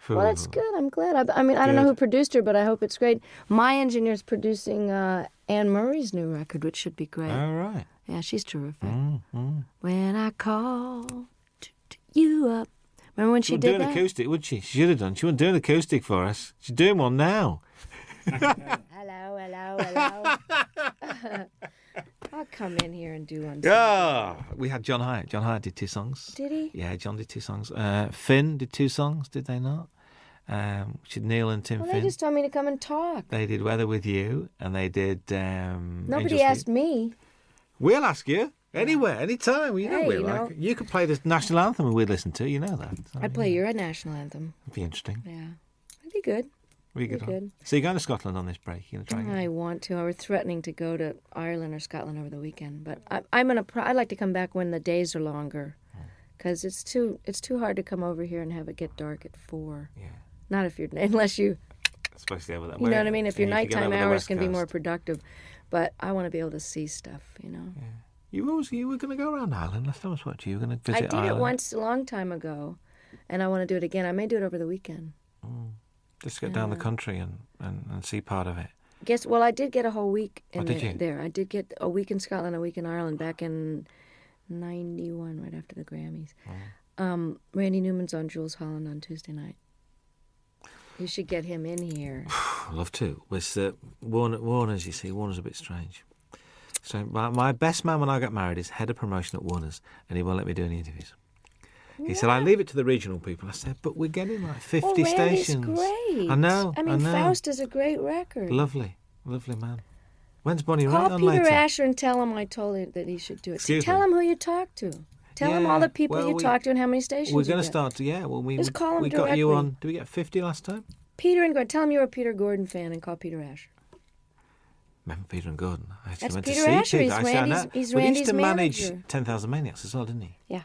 Well, that's good. I'm glad. I mean, I don't know who produced her, but I hope it's great. My engineer's producing Anne Murray's new record, which should be great. All right. Yeah, she's terrific. When I call you up. Remember when she did that? She wouldn't do an acoustic, would she? She should have done. She wouldn't do an acoustic for us. She's doing one now. Hello. I'll come in here and do one. Yeah. We had John Hyatt. John Hyatt did 2 songs. Did he? Yeah, John did 2 songs. Finn did 2 songs, did they not? Which did Neil and Tim Well, Finn. they just told me to come and talk. They did Weather With You, and they did... Nobody asked me. We'll ask you. Anywhere, anytime. You know Hey, we you like know. it. You could play the national anthem and we'd listen to. You know that. So, I'd play your national anthem. It'd be interesting. Yeah. It'd be good. Really good. Be good. So you're going to Scotland on this break? You're going to try I want to. I was threatening to go to Ireland or Scotland over the weekend, but I'd like to come back when the days are longer, because it's too hard to come over here and have it get dark at 4. Yeah. Not if unless you. Especially over that. You know what I mean? If your you get nighttime over the hours West can be Coast. more productive, but I want to be able to see stuff. You know. Yeah. You were going to go around Ireland last time I spoke to you. You were going to visit I did Ireland. it once a long time ago, and I want to do it again. I may do it over the weekend. Just get down the country and see part of it. Well, I did get a whole week did you? there. I did get a week in Scotland, a week in Ireland back in 91, right after the Grammys. Randy Newman's on Jules Holland on Tuesday night. You should get him in here. I'd love to. It's Warner's, you see. Warner's a bit strange. So my best man when I got married is head of promotion at Warner's, and he won't let me do any interviews. He said, I leave it to the regional people. I said, but we're getting like 50 Randy's stations. Great. I know. I mean, Faust is a great record. Lovely man. When's Bonnie Raitt Call on Peter later? Asher and tell him I told him that he should do it. Tell me. him who you talked to. Tell him all the people you talked to and how many stations We're you going to get. start. Just call him we got you directly. on. Did we get 50 last time? Peter and Gordon. Tell him you're a Peter Gordon fan and call Peter Asher. Remember Peter and Gordon? I actually That's went Peter to see Asher. Peter. He's I said, Randy's- no. he's Well, he used Randy's to manage manager. 10,000 Maniacs as well, didn't he? Yeah.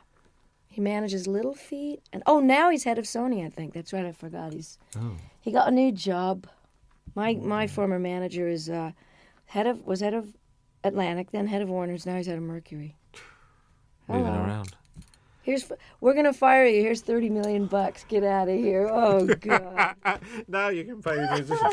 He manages Little Feat. And now he's head of Sony, I think. That's right, I forgot. He got a new job. My former manager is was head of Atlantic, then head of Warner's, now he's head of Mercury. Moving Hello. around. We're gonna fire you. Here's $30 million. Get out of here. Oh God. Now you can pay the musician.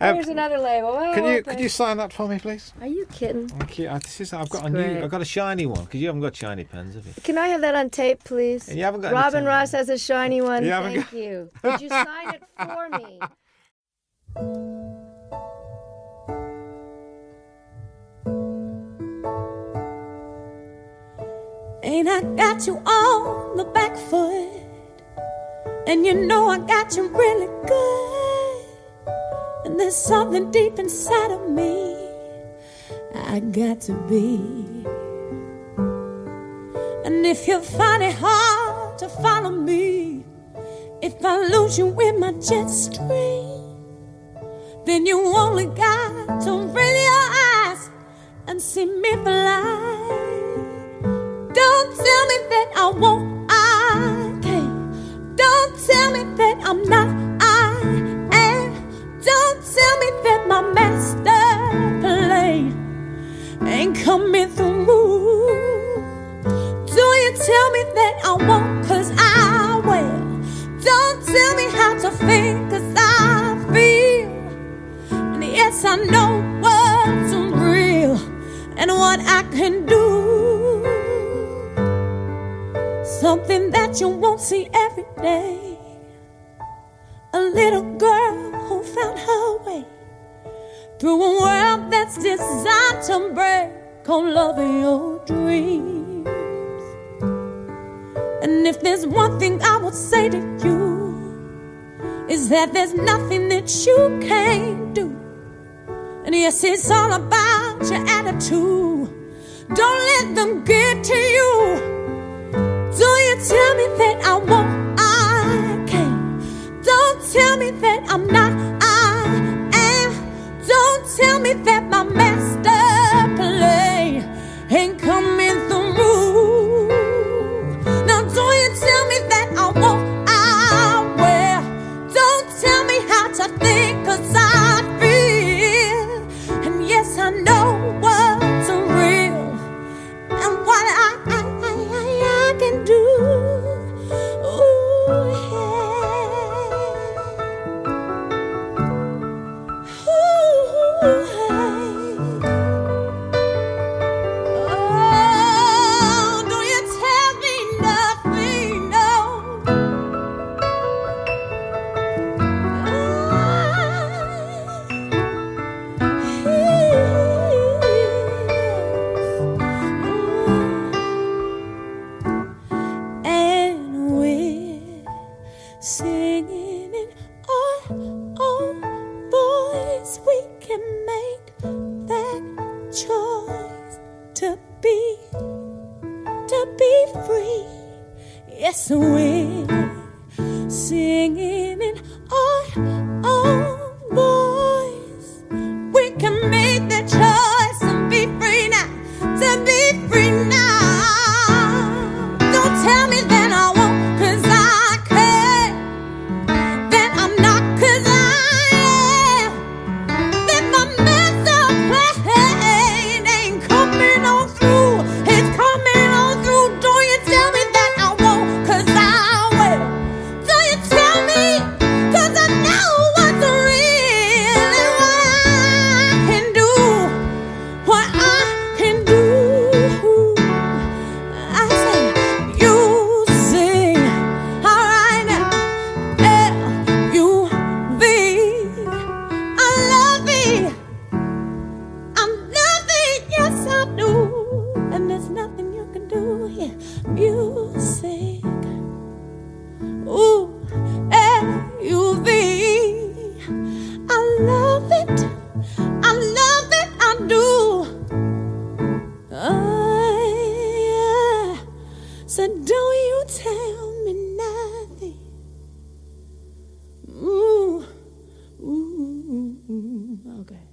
Here's another label. Oh, Could you sign that for me, please? Are you kidding? Thank you. I've got great. I've got a shiny one because you haven't got shiny pens, have you? Can I have that on tape, please? And you haven't got any Robin tape. Ross has a shiny one. You haven't Thank you. Could you sign it for me? Ain't I got you on the back foot? And you know I got you really good. And there's something deep inside of me I got to be. And if you find it hard to follow me, if I lose you in my jet stream, then you only got to raise your eyes and see me fly. Don't tell me that I won't, I can't. Don't tell me that I'm not, I am. Don't tell me that my master plan ain't coming through. Do you tell me that I won't, 'cause I will. Don't tell me how to feel, 'cause I feel. And yes, I know what's real and what I can do. Something that you won't see every day. A little girl who found her way through a world that's designed to break on loving your dreams. And if there's one thing I would say to you, is that there's nothing that you can't do. And yes, it's all about your attitude. Don't let them get to you. Do you tell me that I won't, I can't. Don't tell me that I'm not, I am. Don't tell me that my master plan ain't coming through. Now do you tell me that I won't, I will. Don't tell me how to think, 'cause I feel. And yes, I know what's real and what I can do. Ooh, yeah. Ooh, hey. Oh, do you tell me nothing? No. And we're singing in our own voice. We can make that choice to be free. Yes, we're singing in our own voice. We can make that choice and be free now, to be free now. Don't tell me that I won't, 'cause I can't. That I'm not, 'cause I am. That my master plan ain't coming on through. It's coming on through. Don't you tell me that I won't, 'cause I will. Do you tell me, 'cause I know what's real and what I can do. What I can do. I say, you sing, all right now. L-U-V. I love it. I'm nothing, yes I do. And there's nothing you can do here. Music. Ooh, L-U-V. I love it. I love it, I do. Yeah. So don't you tell me nothing. Ooh, ooh, okay.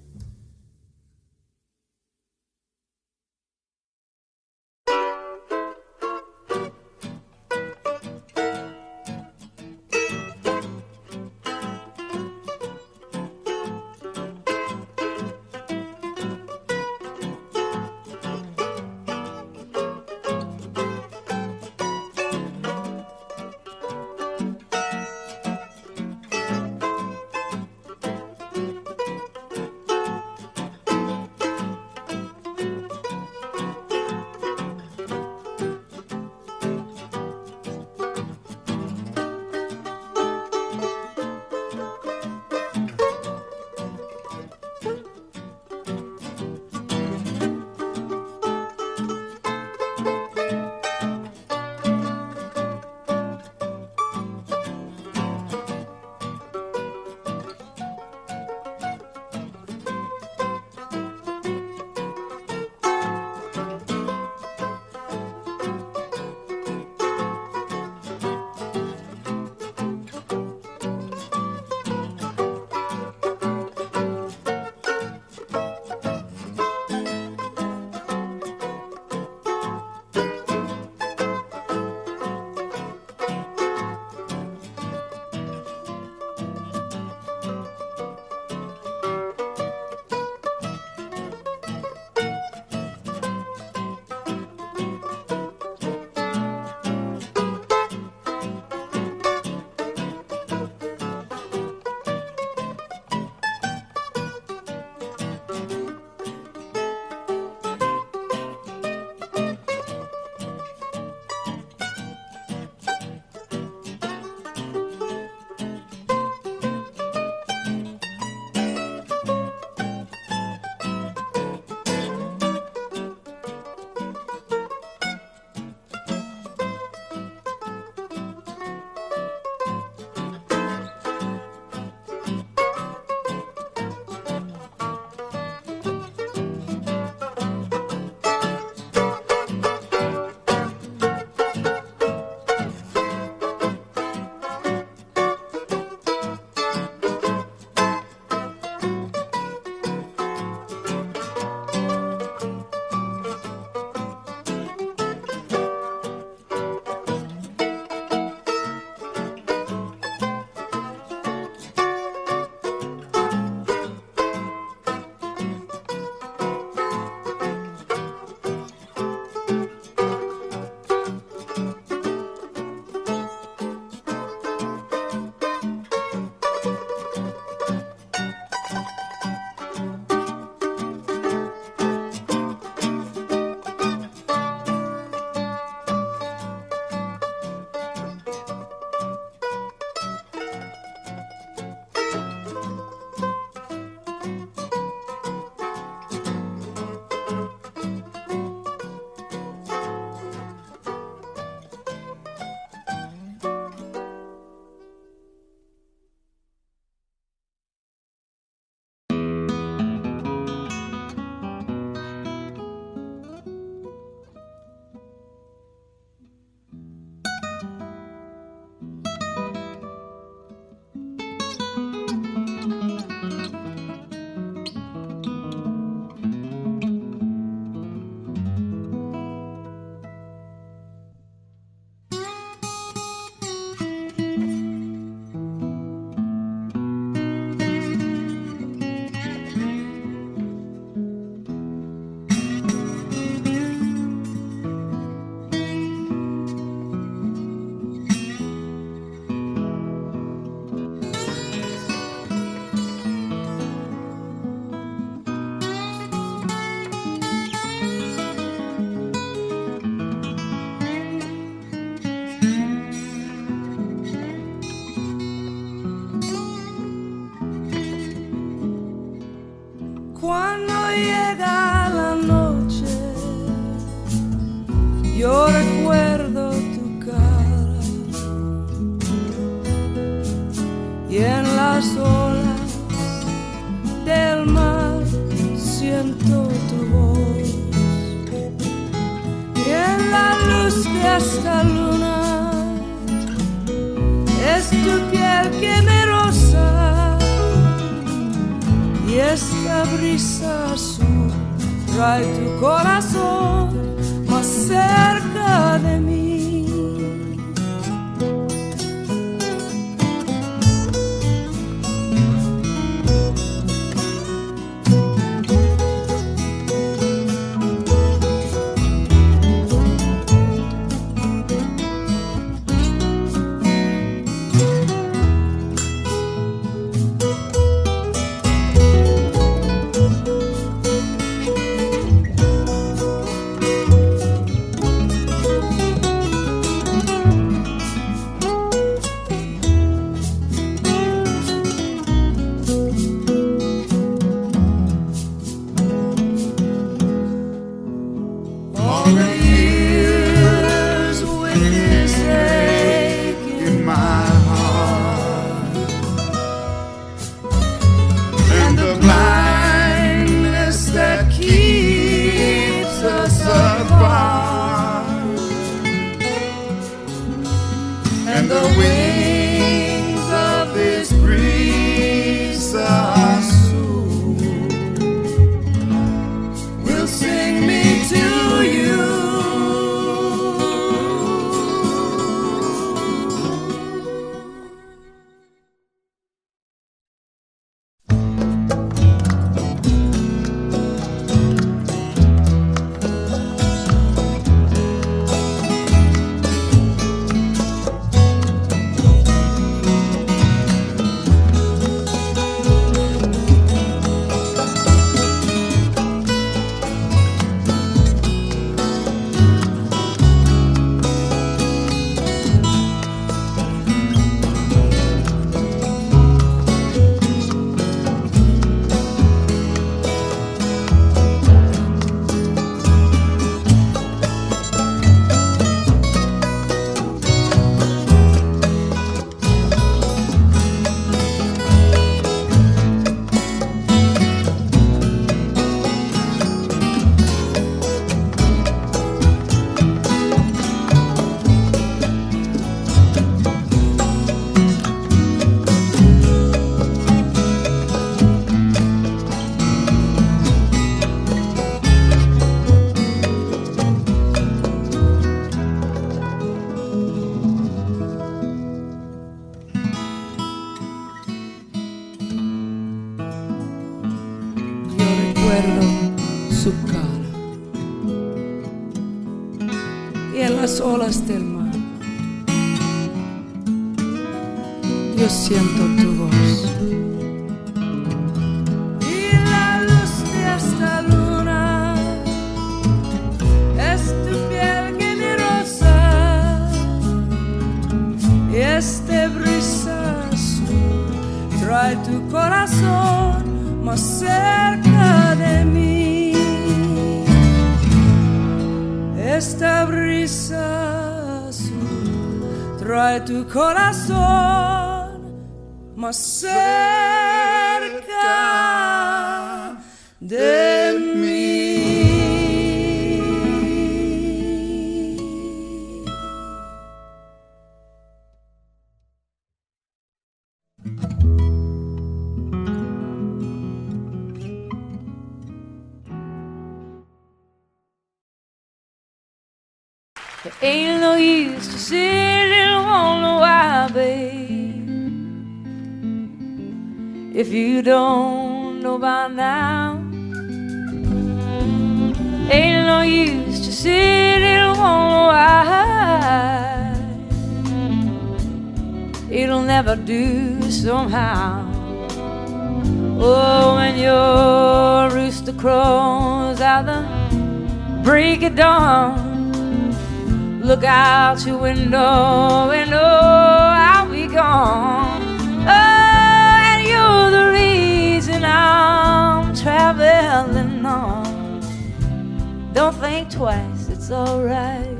y en las olas del mar siento tu voz, y en la luz de esta luna es tu piel que me roza, y esta brisa azul trae tu corazón más cerca de mí. And the wings of this breeze are soon will sing me to you. Su cara y en las olas del mar yo siento tu voz, y la luz de esta luna es tu piel que me roza, y este brisa azul trae tu corazón más cerca de mí. Esta brisa azul trae tu corazón más cerca de mí. Ain't no use to sit and wonder why, babe, if you don't know by now. Ain't no use to sit and wonder why, it'll never do somehow. Oh, when your rooster crows out the break of dawn, look out your window and oh, I'll be gone. Oh, and you're the reason I'm traveling on. Don't think twice, it's alright.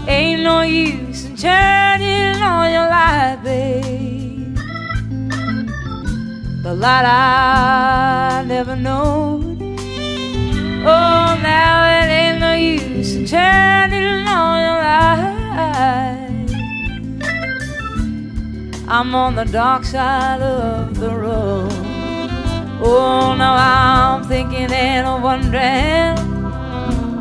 Ain't no use in turning on your light. a lot I never known. Oh, now it ain't no use in turning on your light. I'm on the dark side of the road. Oh, now I'm thinking and wondering,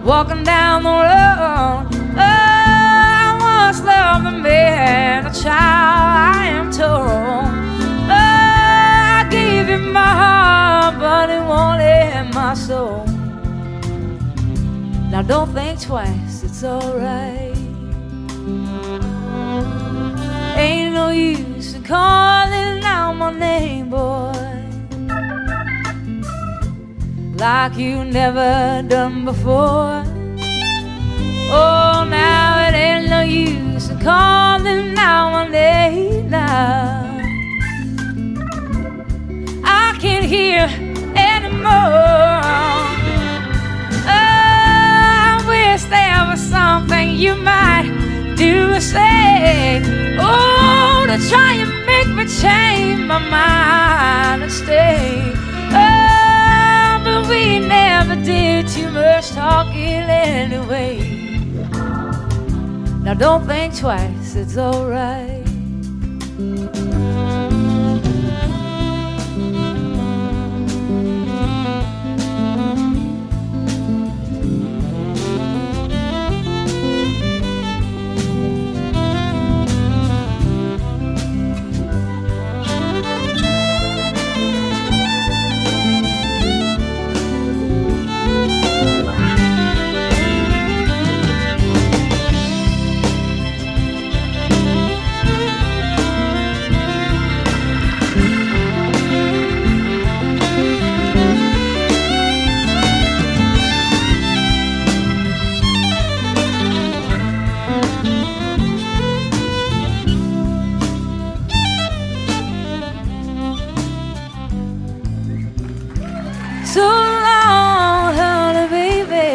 walking down the road. Oh, I once loved a man, a child, I am told. Oh, I gave him my heart, but he wanted my soul. Now don't think twice, it's alright. Ain't no use in calling out my name, boy, like you never done before. Oh, now it ain't no use in calling out my name now. I can't hear anymore. Oh, I wish there was something you might do or say. Oh, to try and make me change my mind and stay. Oh, but we never did too much talking anyway. Now don't think twice, it's alright. So long, honey, baby.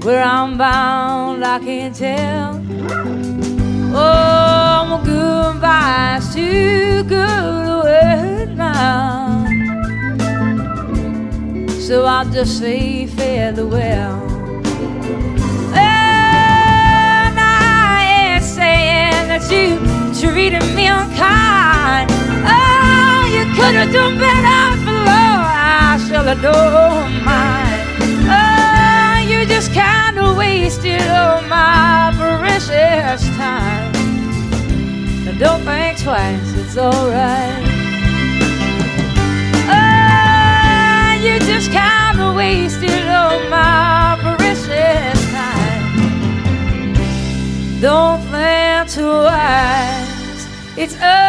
Where I'm bound, I can't tell. Oh, my goodbye's too good a word now. So I'll just say farewell. And I ain't saying that you treated me unkind. Oh, you could have done better for love, I should have known mine. Oh, you just kind of wasted all my precious time. Now don't think twice, it's alright. Oh, you just kind of wasted all my precious time. Don't think twice, it's alright.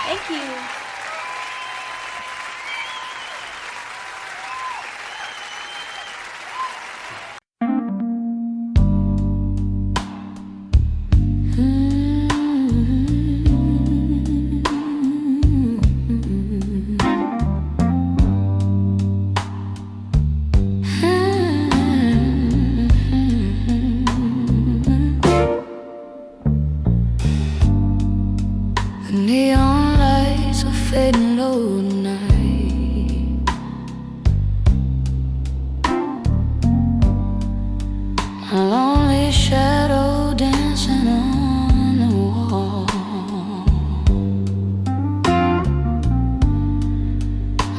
Thank you. The neon lights are fading low tonight. A lonely shadow dancing on the wall.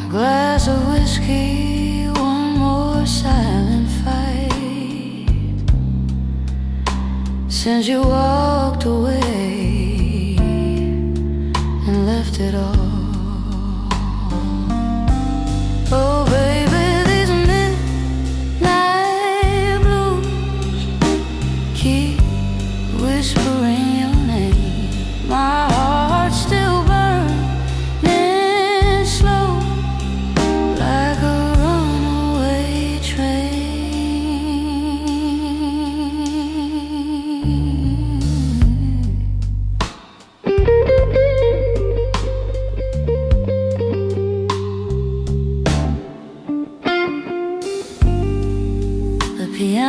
A glass of whiskey, one more silent fight. Since you walked away and left it all. Oh baby, these midnight blues keep whispering your name. My heart's still burning slow, like a runaway train.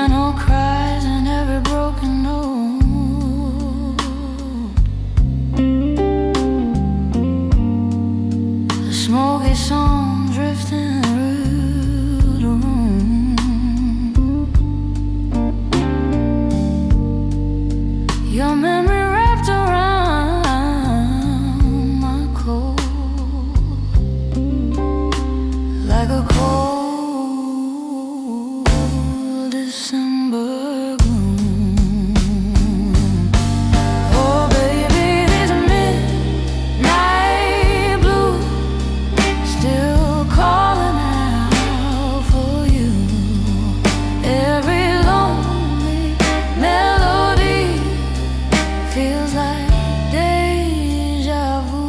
piano cries in every broken note. The smoky song drifting through the room. Your memory wrapped around my cold, like a cold December gloom. Oh baby, these midnight blues still calling out for you. Every lonely melody feels like deja vu.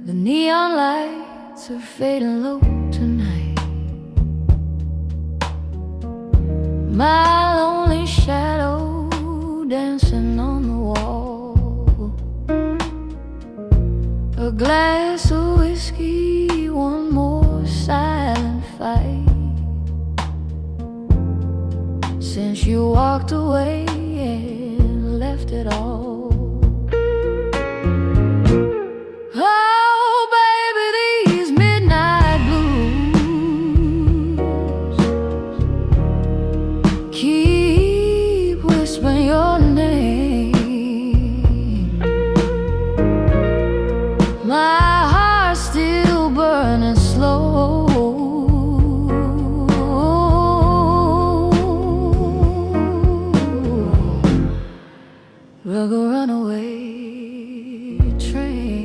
The neon lights are fading low tonight. My lonely shadow dancing on the wall. A glass of whiskey, one more silent fight. Since you walked away and left it all. Oh, baby, these midnight blues keep whispering your name. My heart's still burning slow, like a runaway train.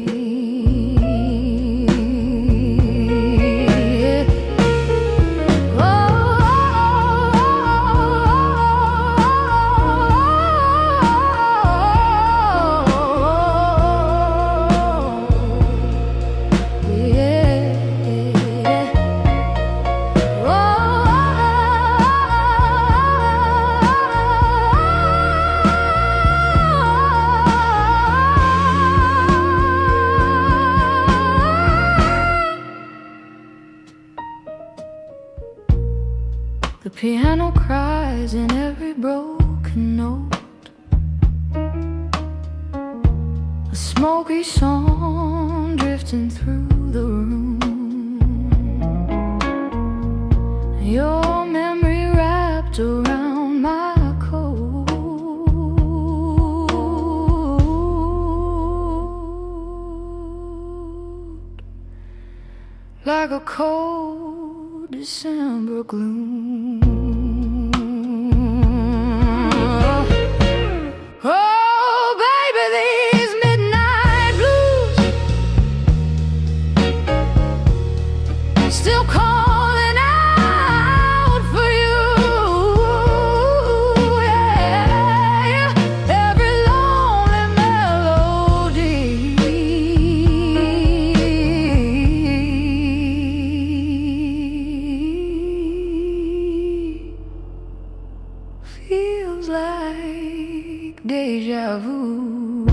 The piano cries in every broken note. A smoky song drifting through the room. Your memory wrapped around my cold, like a cold December gloom. Oh, baby, these midnight blues still calling out for you. Yeah, every lonely melody feels like deja vu.